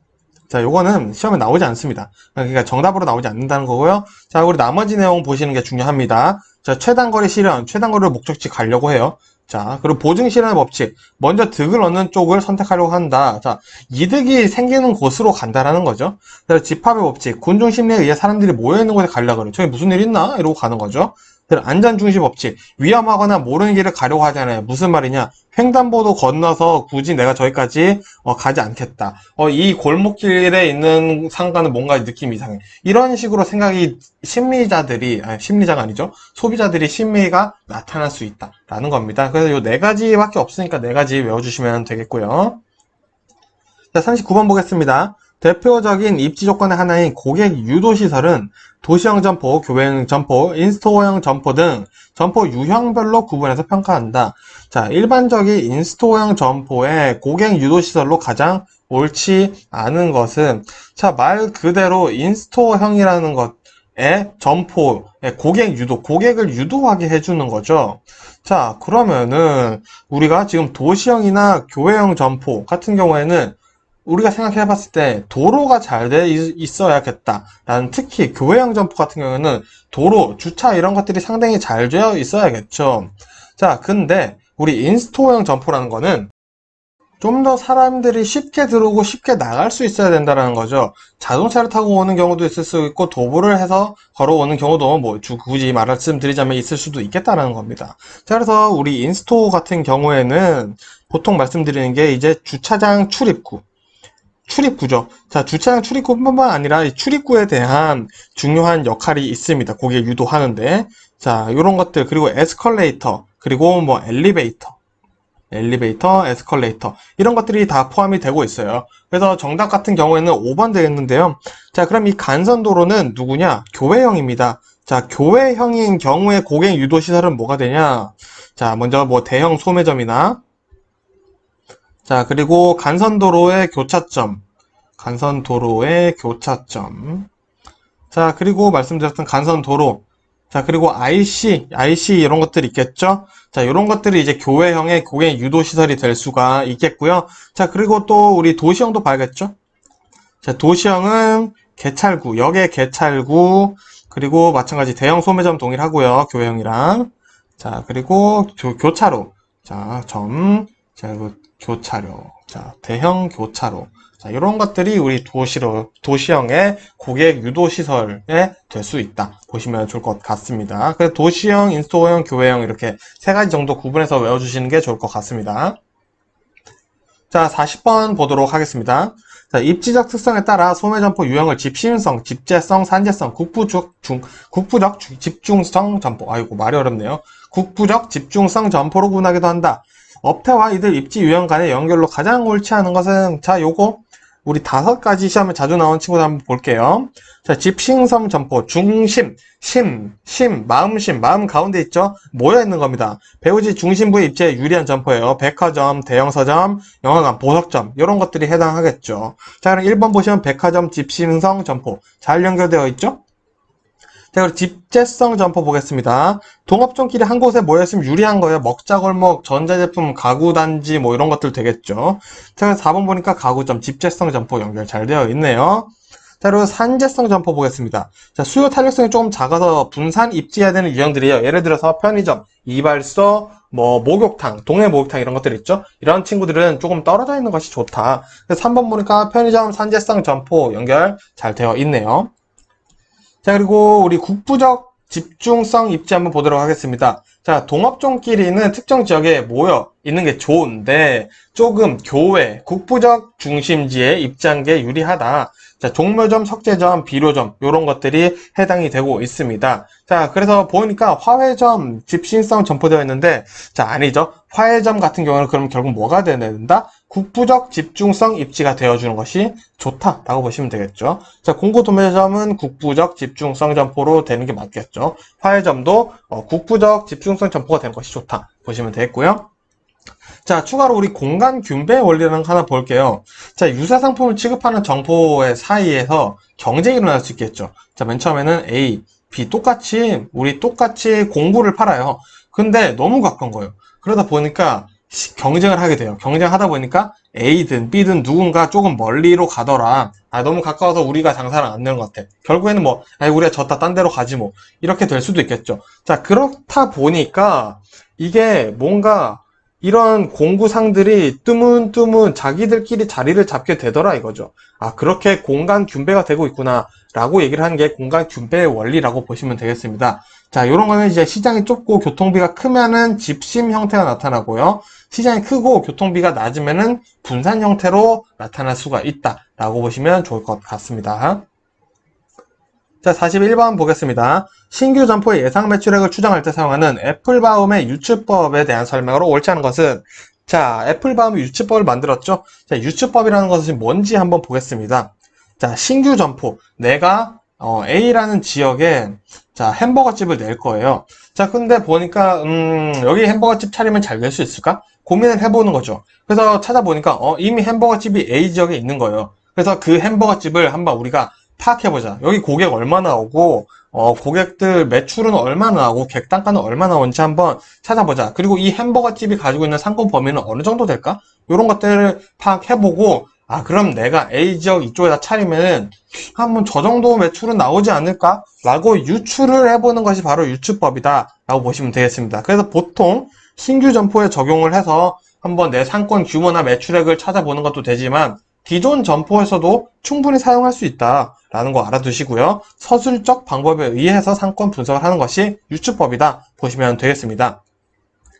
자, 요거는 시험에 나오지 않습니다. 그러니까 정답으로 나오지 않는다는 거고요. 자, 우리 나머지 내용 보시는 게 중요합니다. 자, 최단거리 실현, 최단거리로 목적지 가려고 해요. 자, 그리고 보증 실현의 법칙. 먼저 득을 얻는 쪽을 선택하려고 한다. 자, 이득이 생기는 곳으로 간다라는 거죠. 그래서 집합의 법칙. 군중 심리에 의해 사람들이 모여있는 곳에 가려고 그래요. 저기 무슨 일 있나? 이러고 가는 거죠. 안전중시 법칙. 위험하거나 모르는 길을 가려고 하잖아요. 무슨 말이냐? 횡단보도 건너서 굳이 내가 저기까지 가지 않겠다. 이 골목길에 있는 상가는 뭔가 느낌이 이상해. 이런 식으로 생각이 심리자가 아니죠. 소비자들이 심리가 나타날 수 있다라는 겁니다. 그래서 요 네 가지밖에 없으니까 네 가지 외워주시면 되겠고요. 자, 39번 보겠습니다. 대표적인 입지 조건의 하나인 고객 유도 시설은 도시형 점포, 교외형 점포, 인스토어형 점포 등 점포 유형별로 구분해서 평가한다. 자, 일반적인 인스토어형 점포의 고객 유도 시설로 가장 옳지 않은 것은, 자, 말 그대로 인스토어형이라는 것의 점포의 고객 유도, 고객을 유도하게 해주는 거죠. 자, 그러면은 우리가 지금 도시형이나 교외형 점포 같은 경우에는 우리가 생각해 봤을 때 도로가 잘 돼 있어야겠다 라는, 특히 교외형 점포 같은 경우에는 도로, 주차 이런 것들이 상당히 잘 되어 있어야겠죠. 자, 근데 우리 인스토어형 점포라는 거는 좀 더 사람들이 쉽게 들어오고 쉽게 나갈 수 있어야 된다는 거죠. 자동차를 타고 오는 경우도 있을 수 있고 도보를 해서 걸어오는 경우도 뭐 굳이 말씀드리자면 있을 수도 있겠다는 겁니다. 자, 그래서 우리 인스토어 같은 경우에는 보통 말씀드리는 게 이제 주차장 출입구죠. 자, 주차장 출입구뿐만 아니라 이 출입구에 대한 중요한 역할이 있습니다. 고객 유도하는데. 자, 이런 것들, 그리고 에스컬레이터, 그리고 뭐 엘리베이터, 에스컬레이터, 이런 것들이 다 포함이 되고 있어요. 그래서 정답 같은 경우에는 5번 되겠는데요. 자, 그럼 이 간선도로는 누구냐? 교외형입니다. 자, 교외형인 경우에 고객 유도 시설은 뭐가 되냐? 자, 먼저 뭐 대형 소매점이나, 자, 그리고 간선도로의 교차점. 자, 그리고 말씀드렸던 간선도로. 자, 그리고 IC 이런 것들이 있겠죠? 자, 이런 것들이 이제 교외형의 고객 유도 시설이 될 수가 있겠고요. 자, 그리고 또 우리 도시형도 봐야겠죠? 자, 도시형은 개찰구, 역의 개찰구, 그리고 마찬가지 대형 소매점 동일하고요. 교외형이랑. 자, 그리고 교차로. 자, 교차로. 자, 대형 교차로. 자, 이런 것들이 우리 도시형의 고객 유도 시설에 될 수 있다. 보시면 좋을 것 같습니다. 그래서 도시형, 인스토어형, 교외형 이렇게 세 가지 정도 구분해서 외워주시는 게 좋을 것 같습니다. 자, 40번 보도록 하겠습니다. 자, 입지적 특성에 따라 소매점포 유형을 집시인성, 집재성, 산재성, 국부적 집중성 점포, 아이고 말이 어렵네요. 국부적 집중성 점포로 구분하기도 한다. 업태와 이들 입지 유형 간의 연결로 가장 옳지 않은 것은, 자, 요거 우리 5가지 시험에 자주 나오는 친구들 한번 볼게요. 자, 집신성 점포, 중심, 마음 가운데 있죠? 모여 있는 겁니다. 배우지 중심부에 입지에 유리한 점포예요. 백화점, 대형 서점, 영화관, 보석점, 이런 것들이 해당하겠죠. 자, 그럼 1번 보시면 백화점 집신성 점포 잘 연결되어 있죠? 자, 그리고 집재성 점포 보겠습니다. 동업종끼리 한 곳에 모여있으면 유리한 거예요. 먹자골목, 전자제품, 가구단지 뭐 이런 것들 되겠죠. 자, 그래서 4번 보니까 가구점, 집재성 점포 연결 잘 되어 있네요. 자, 그리고 산재성 점포 보겠습니다. 자, 수요 탄력성이 조금 작아서 분산 입지해야 되는 유형들이에요. 예를 들어서 편의점, 이발소, 뭐 목욕탕, 동네 목욕탕 이런 것들 있죠. 이런 친구들은 조금 떨어져 있는 것이 좋다. 그래서 3번 보니까 편의점 산재성 점포 연결 잘 되어 있네요. 자, 그리고 우리 국부적 집중성 입지 한번 보도록 하겠습니다. 자, 동업종끼리는 특정 지역에 모여 있는 게 좋은데 조금 교외, 국부적 중심지에 입지한 게 유리하다. 자, 종묘점, 석재점, 비료점 이런 것들이 해당이 되고 있습니다. 자, 그래서 보니까 화훼점 집신성 점포되어 있는데, 자, 아니죠. 화훼점 같은 경우는 그럼 결국 뭐가 돼야 된다? 국부적 집중성 입지가 되어주는 것이 좋다라고 보시면 되겠죠. 자, 공구도매점은 국부적 집중성 점포로 되는 게 맞겠죠. 화훼점도 국부적 집중성 점포가 되는 것이 좋다 보시면 되겠고요. 자, 추가로 우리 공간 균배 원리를 하나 볼게요. 자, 유사 상품을 취급하는 점포의 사이에서 경쟁이 일어날 수 있겠죠. 자, 맨 처음에는 A, B 똑같이 공구를 팔아요. 근데 너무 가까운 거예요. 그러다 보니까 경쟁을 하게 돼요. 경쟁하다 보니까 A든 B든 누군가 조금 멀리로 가더라. 아, 너무 가까워서 우리가 장사를 안 되는 것 같아. 결국에는 뭐, 우리가 졌다 딴 데로 가지 뭐. 이렇게 될 수도 있겠죠. 자, 그렇다 보니까 이게 뭔가 이런 공구상들이 뜨문뜨문 자기들끼리 자리를 잡게 되더라 이거죠. 아, 그렇게 공간 균배가 되고 있구나 라고 얘기를 하는 게 공간 균배의 원리라고 보시면 되겠습니다. 자, 이런 거는 이제 시장이 좁고 교통비가 크면은 집심 형태가 나타나고요. 시장이 크고 교통비가 낮으면은 분산 형태로 나타날 수가 있다 라고 보시면 좋을 것 같습니다. 자, 41번 보겠습니다. 신규 점포의 예상 매출액을 추정할 때 사용하는 애플바움의 유추법에 대한 설명으로 옳지 않은 것은, 자, 애플바움이 유추법을 만들었죠? 자, 유추법이라는 것은 뭔지 한번 보겠습니다. 자, 신규 점포. 내가 A라는 지역에 자, 햄버거집을 낼 거예요. 자, 근데 보니까 여기 햄버거집 차리면 잘 될 수 있을까? 고민을 해보는 거죠. 그래서 찾아보니까 이미 햄버거집이 A 지역에 있는 거예요. 그래서 그 햄버거집을 한번 우리가 파악해보자. 여기 고객 얼마나 오고, 고객들 매출은 얼마나 나오고, 객단가는 얼마나 나오는지 한번 찾아보자. 그리고 이 햄버거집이 가지고 있는 상권 범위는 어느 정도 될까? 이런 것들을 파악해보고, 아, 그럼 내가 A 지역 이쪽에다 차리면, 한번 저 정도 매출은 나오지 않을까? 라고 유추를 해보는 것이 바로 유추법이다. 라고 보시면 되겠습니다. 그래서 보통 신규 점포에 적용을 해서 한번 내 상권 규모나 매출액을 찾아보는 것도 되지만, 기존 점포에서도 충분히 사용할 수 있다라는 거 알아두시고요. 서술적 방법에 의해서 상권 분석을 하는 것이 유추법이다 보시면 되겠습니다.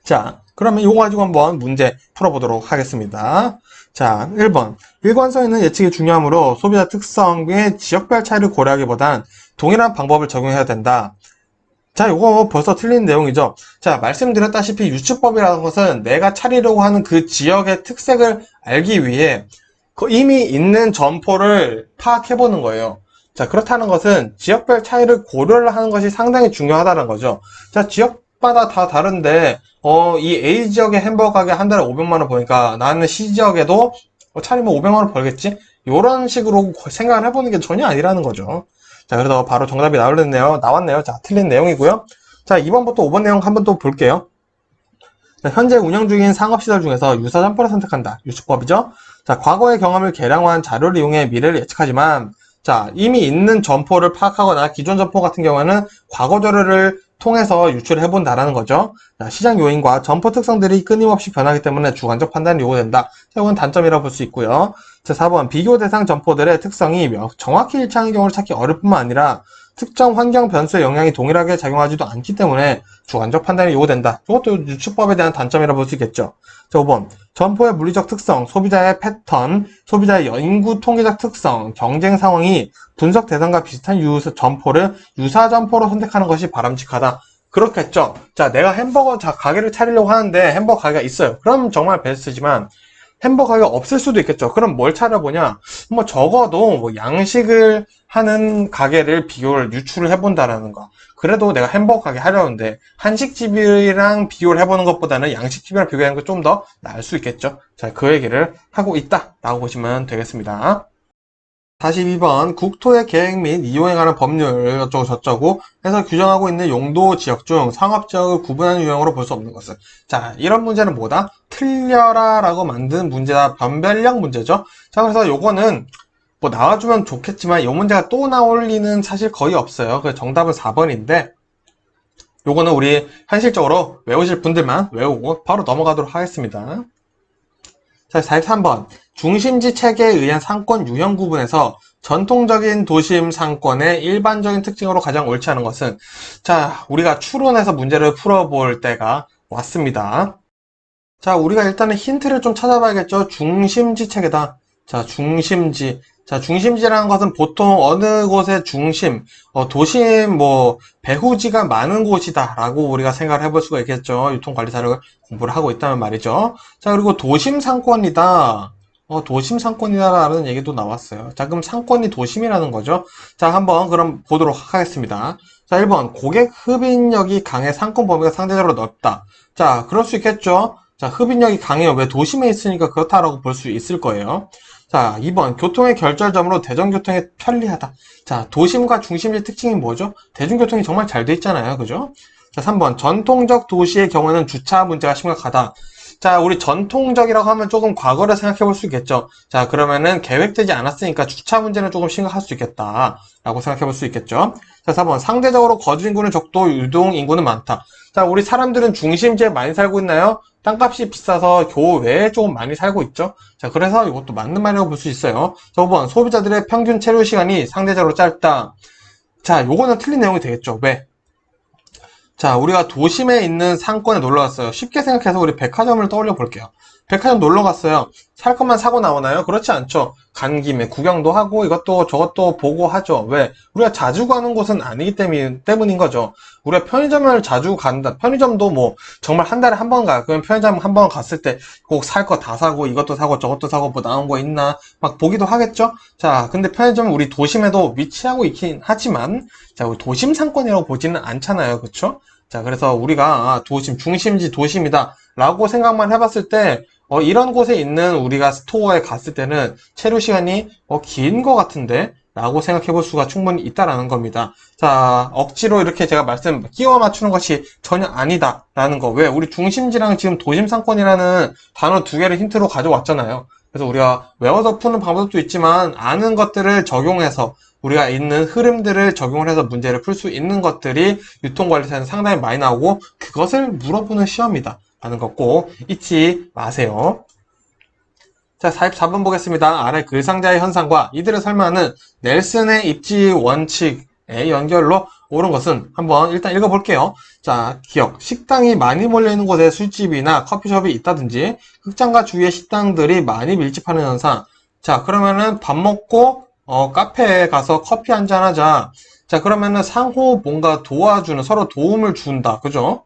자, 그러면 이거 가지고 한번 문제 풀어보도록 하겠습니다. 자, 1번. 일관성 있는 예측이 중요하므로 소비자 특성의 지역별 차이를 고려하기보단 동일한 방법을 적용해야 된다. 자, 이거 벌써 틀린 내용이죠. 자, 말씀드렸다시피 유추법이라는 것은 내가 차리려고 하는 그 지역의 특색을 알기 위해 이미 있는 점포를 파악해보는 거예요. 자, 그렇다는 것은 지역별 차이를 고려를 하는 것이 상당히 중요하다는 거죠. 자, 지역마다 다 다른데, 이 A 지역의 햄버거 가게 한 달에 500만원 버니까 나는 C 지역에도 차리면 500만원 벌겠지? 이런 식으로 생각을 해보는 게 전혀 아니라는 거죠. 자, 그래서 바로 정답이 나왔네요. 자, 틀린 내용이고요. 자, 2번부터 5번 내용 한번 또 볼게요. 자, 현재 운영 중인 상업시설 중에서 유사 점포를 선택한다. 유추법이죠. 자, 과거의 경험을 계량한 자료를 이용해 미래를 예측하지만, 자, 이미 있는 점포를 파악하거나 기존 점포 같은 경우에는 과거 자료를 통해서 유출을 해본다라는 거죠. 자, 시장 요인과 점포 특성들이 끊임없이 변하기 때문에 주관적 판단이 요구된다. 자, 이건 단점이라고 볼 수 있고요. 자, 4번. 비교 대상 점포들의 특성이 정확히 일치하는 경우를 찾기 어려울 뿐만 아니라 특정 환경 변수의 영향이 동일하게 작용하지도 않기 때문에 주관적 판단이 요구된다. 이것도 유추법에 대한 단점이라고 볼 수 있겠죠. 자, 5번. 점포의 물리적 특성, 소비자의 패턴, 소비자의 인구 통계적 특성, 경쟁 상황이 분석 대상과 비슷한 점포를 유사 점포로 선택하는 것이 바람직하다. 그렇겠죠. 자, 내가 햄버거 가게를 차리려고 하는데 햄버거 가게가 있어요. 그럼 정말 베스트지만 햄버거 가게가 없을 수도 있겠죠. 그럼 뭘 찾아보냐? 뭐 적어도 뭐 양식을 하는 가게를 비교를 유출을 해본다라는 거. 그래도 내가 햄버거 가게 하려는데 한식집이랑 비교를 해보는 것보다는 양식집이랑 비교하는 게 좀 더 나을 수 있겠죠. 자, 그 얘기를 하고 있다라고 보시면 되겠습니다. 42번 국토의 계획 및 이용에 관한 법률 어쩌고 저쩌고 해서 규정하고 있는 용도 지역 중 상업지역을 구분하는 유형으로 볼 수 없는 것은, 자, 이런 문제는 뭐다? 틀려라 라고 만든 문제다. 변별력 문제죠. 자, 그래서 요거는 뭐 나와주면 좋겠지만 이 문제가 또 나올 리는 사실 거의 없어요. 그래서 정답은 4번인데 요거는 우리 현실적으로 외우실 분들만 외우고 바로 넘어가도록 하겠습니다. 자, 43번. 중심지 체계에 의한 상권 유형 구분에서 전통적인 도심 상권의 일반적인 특징으로 가장 옳지 않은 것은, 자, 우리가 추론해서 문제를 풀어볼 때가 왔습니다. 자, 우리가 일단은 힌트를 좀 찾아봐야겠죠. 중심지 체계다. 자, 중심지. 자, 중심지라는 것은 보통 어느 곳의 중심, 도심, 배후지가 많은 곳이다 라고 우리가 생각을 해볼 수가 있겠죠. 유통관리사를 공부를 하고 있다면 말이죠. 자, 그리고 도심 상권이다. 도심 상권이다라는 얘기도 나왔어요. 자, 그럼 상권이 도심이라는 거죠. 자, 한번 그럼 보도록 하겠습니다. 자, 1번. 고객 흡인력이 강해 상권 범위가 상대적으로 넓다. 자, 그럴 수 있겠죠. 자, 흡인력이 강해요. 왜? 도심에 있으니까 그렇다라고 볼 수 있을 거예요. 자, 2번. 교통의 결절점으로 대중교통에 편리하다. 자, 도심과 중심지의 특징이 뭐죠? 대중교통이 정말 잘 돼 있잖아요. 그죠? 자, 3번. 전통적 도시의 경우는 주차 문제가 심각하다. 자, 우리 전통적이라고 하면 조금 과거를 생각해 볼 수 있겠죠. 자, 그러면은 계획되지 않았으니까 주차 문제는 조금 심각할 수 있겠다 라고 생각해 볼 수 있겠죠. 자, 4번. 상대적으로 거주 인구는 적도 유동 인구는 많다. 자, 우리 사람들은 중심지에 많이 살고 있나요? 땅값이 비싸서 교외에 조금 많이 살고 있죠. 자, 그래서 이것도 맞는 말이라고 볼 수 있어요. 자, 5번. 소비자들의 평균 체류 시간이 상대적으로 짧다. 자, 요거는 틀린 내용이 되겠죠. 왜? 자, 우리가 도심에 있는 상권에 놀러 갔어요. 쉽게 생각해서 우리 백화점을 떠올려 볼게요. 백화점 놀러 갔어요. 살 것만 사고 나오나요? 그렇지 않죠. 간 김에 구경도 하고 이것도 저것도 보고 하죠. 왜? 우리가 자주 가는 곳은 아니기 때문인 거죠. 우리가 편의점을 자주 간다. 편의점도 뭐 정말 한 달에 한 번 가요. 그러면 편의점 한 번 갔을 때 꼭 살 거 다 사고 이것도 사고 저것도 사고 뭐 나온 거 있나 막 보기도 하겠죠. 자, 근데 편의점은 우리 도심에도 위치하고 있긴 하지만 자, 우리 도심 상권이라고 보지는 않잖아요. 그쵸? 자, 그래서 우리가 도심, 중심지 도심이다 라고 생각만 해봤을 때 이런 곳에 있는 우리가 스토어에 갔을 때는 체류 시간이 긴 것 같은데 라고 생각해 볼 수가 충분히 있다라는 겁니다. 자, 억지로 이렇게 제가 끼워 맞추는 것이 전혀 아니다 라는 거. 왜? 우리 중심지랑 지금 도심 상권이라는 단어 두 개를 힌트로 가져왔잖아요. 그래서 우리가 외워서 푸는 방법도 있지만 아는 것들을 적용해서 우리가 있는 흐름들을 적용을 해서 문제를 풀 수 있는 것들이 유통관리사에는 상당히 많이 나오고 그것을 물어보는 시험이다 라는 거 꼭 잊지 마세요. 자, 44번 보겠습니다. 아래 글상자의 현상과 이들을 설명하는 넬슨의 입지 원칙의 연결로 옳은 것은 한번 일단 읽어볼게요. 자, 기억. 식당이 많이 몰려있는 곳에 술집이나 커피숍이 있다든지 극장과 주위의 식당들이 많이 밀집하는 현상. 자, 그러면은 밥 먹고 카페에 가서 커피 한잔 하자. 자, 그러면은 상호 뭔가 도와주는, 서로 도움을 준다. 그죠?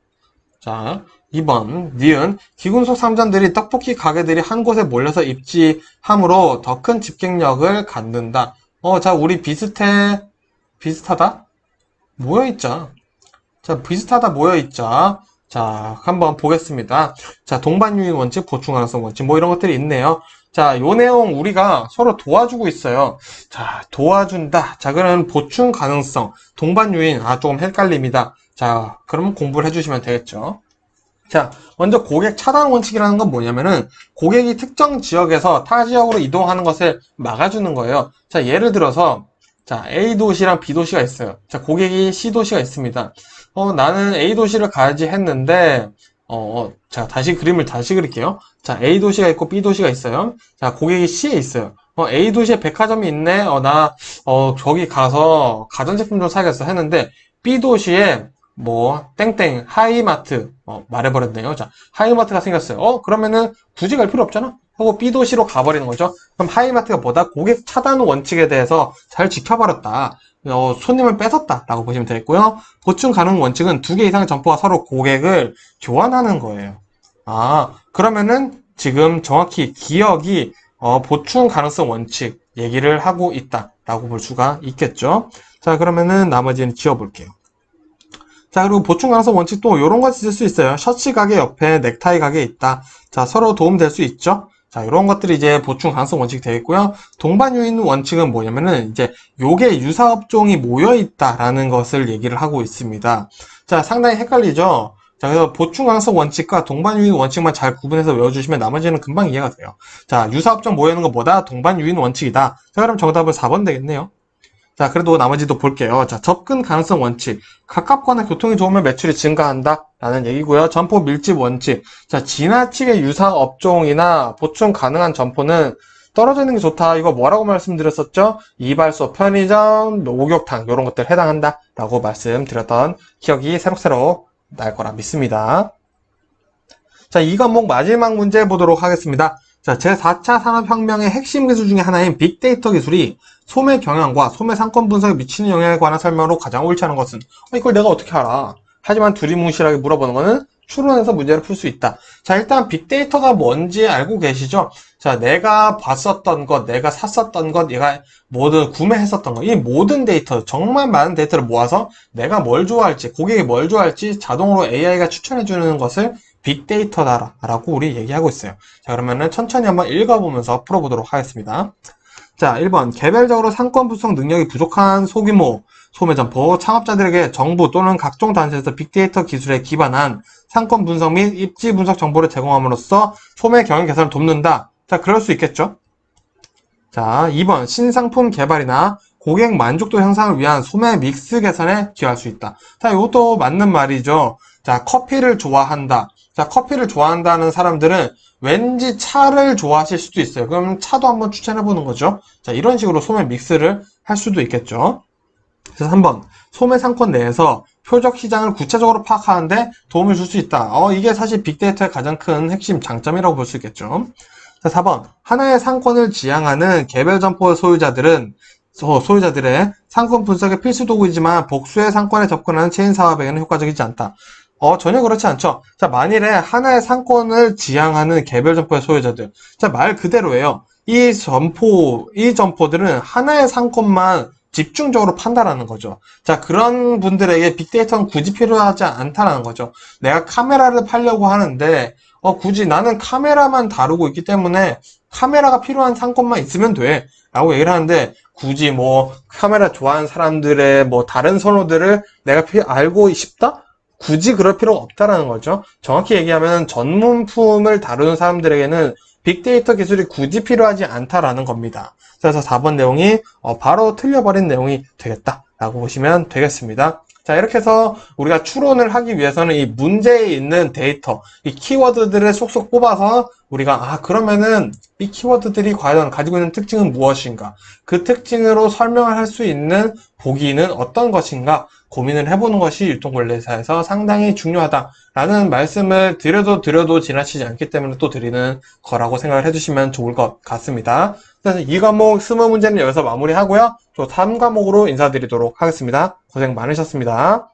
자, 2번. 니은. 기군속 상점들이 떡볶이 가게들이 한 곳에 몰려서 입지함으로 더 큰 집객력을 갖는다. 자, 우리 비슷하다? 모여있자. 자, 비슷하다 모여있자. 자, 한번 보겠습니다. 자, 동반유인 원칙, 보충 가능성 원칙, 뭐 이런 것들이 있네요. 자, 요 내용 우리가 서로 도와주고 있어요. 자, 도와준다. 자, 그러면 보충 가능성, 동반유인, 조금 헷갈립니다. 자, 그러면 공부를 해주시면 되겠죠. 자, 먼저 고객 차단 원칙이라는 건 뭐냐면은 고객이 특정 지역에서 타 지역으로 이동하는 것을 막아주는 거예요. 자, 예를 들어서 자, A 도시랑 B 도시가 있어요. 자, 고객이 C 도시가 있습니다. 나는 A 도시를 가야지 했는데 자, 그림을 다시 그릴게요. 자, A 도시가 있고 B 도시가 있어요. 자, 고객이 C에 있어요. A 도시에 백화점이 있네. 저기 가서 가전제품 좀 사야겠어 했는데 B 도시에 뭐 땡땡 하이마트 말해버렸네요. 자, 하이마트가 생겼어요. 그러면은 굳이 갈 필요 없잖아. 하고 B 도시로 가버리는 거죠. 그럼 하이마트가 뭐다? 고객 차단 원칙에 대해서 잘 지켜버렸다. 손님을 뺏었다 라고 보시면 되겠고요. 보충 가능 원칙은 2개 이상의 점포가 서로 고객을 교환하는 거예요. 그러면은 지금 정확히 기억이 보충 가능성 원칙 얘기를 하고 있다 라고 볼 수가 있겠죠. 자, 그러면은 나머지는 지워볼게요. 자, 그리고 보충 가능성 원칙도 이런 거 있을 수 있어요. 셔츠 가게 옆에 넥타이 가게 있다. 자, 서로 도움 될 수 있죠. 자, 이런 것들이 이제 보충 가능성 원칙이 되겠고요. 동반유인 원칙은 뭐냐면은 이제 요게 유사업종이 모여 있다라는 것을 얘기를 하고 있습니다. 자, 상당히 헷갈리죠. 자, 그래서 보충 가능성 원칙과 동반유인 원칙만 잘 구분해서 외워주시면 나머지는 금방 이해가 돼요. 자, 유사업종 모여 있는 것보다 동반유인 원칙이다. 자, 그럼 정답은 4번 되겠네요. 자, 그래도 나머지도 볼게요. 자, 접근 가능성 원칙. 가깝거나 교통이 좋으면 매출이 증가한다. 라는 얘기고요. 점포 밀집 원칙. 자, 지나치게 유사 업종이나 보충 가능한 점포는 떨어져 있는 게 좋다. 이거 뭐라고 말씀드렸었죠? 이발소, 편의점, 목욕탕, 이런 것들 해당한다. 라고 말씀드렸던 기억이 새록새록 날 거라 믿습니다. 자, 이 과목 마지막 문제 보도록 하겠습니다. 자, 제4차 산업혁명의 핵심 기술 중에 하나인 빅데이터 기술이 소매 경영과 소매 상권 분석에 미치는 영향에 관한 설명으로 가장 옳지 않은 것은? 이걸 내가 어떻게 알아? 하지만 두리뭉실하게 물어보는 것은 추론해서 문제를 풀 수 있다. 자, 일단 빅데이터가 뭔지 알고 계시죠? 자, 내가 봤었던 것, 내가 샀었던 것, 내가 뭐든 구매했었던 것, 이 모든 데이터, 정말 많은 데이터를 모아서 내가 뭘 좋아할지, 고객이 뭘 좋아할지 자동으로 AI가 추천해주는 것을 빅데이터다라고 우리 얘기하고 있어요. 자, 그러면은 천천히 한번 읽어보면서 풀어보도록 하겠습니다. 자, 1번. 개별적으로 상권 분석 능력이 부족한 소규모 소매점포 창업자들에게 정부 또는 각종 단체에서 빅데이터 기술에 기반한 상권 분석 및 입지 분석 정보를 제공함으로써 소매 경영 개선을 돕는다. 자, 그럴 수 있겠죠? 자, 2번. 신상품 개발이나 고객 만족도 향상을 위한 소매 믹스 개선에 기여할 수 있다. 자, 이것도 맞는 말이죠. 자, 커피를 좋아한다. 자, 커피를 좋아한다는 사람들은 왠지 차를 좋아하실 수도 있어요. 그럼 차도 한번 추천해보는 거죠. 자, 이런 식으로 소매 믹스를 할 수도 있겠죠. 그래서 3번, 소매 상권 내에서 표적 시장을 구체적으로 파악하는데 도움을 줄 수 있다. 이게 사실 빅데이터의 가장 큰 핵심 장점이라고 볼 수 있겠죠. 자, 4번, 하나의 상권을 지향하는 개별 점포 소유자들의 상권 분석의 필수 도구이지만 복수의 상권에 접근하는 체인 사업에게는 효과적이지 않다. 전혀 그렇지 않죠. 자, 만일에 하나의 상권을 지향하는 개별 점포의 소유자들. 자, 말 그대로예요. 이 점포들은 하나의 상권만 집중적으로 판다라는 거죠. 자, 그런 분들에게 빅데이터는 굳이 필요하지 않다라는 거죠. 내가 카메라를 팔려고 하는데, 굳이 나는 카메라만 다루고 있기 때문에 카메라가 필요한 상권만 있으면 돼. 라고 얘기를 하는데, 굳이 뭐, 카메라 좋아하는 사람들의 뭐, 다른 선호들을 내가 알고 싶다? 굳이 그럴 필요가 없다라는 거죠. 정확히 얘기하면 전문품을 다루는 사람들에게는 빅데이터 기술이 굳이 필요하지 않다라는 겁니다. 그래서 4번 내용이 바로 틀려버린 내용이 되겠다라고 보시면 되겠습니다. 자, 이렇게 해서 우리가 추론을 하기 위해서는 이 문제에 있는 데이터, 이 키워드들을 쏙쏙 뽑아서 우리가 그러면은 이 키워드들이 과연 가지고 있는 특징은 무엇인가? 그 특징으로 설명을 할 수 있는 보기는 어떤 것인가? 고민을 해보는 것이 유통관리사에서 상당히 중요하다라는 말씀을 드려도 지나치지 않기 때문에 또 드리는 거라고 생각을 해주시면 좋을 것 같습니다. 그래서 2과목 스무 문제는 여기서 마무리하고요. 또 3과목으로 인사드리도록 하겠습니다. 고생 많으셨습니다.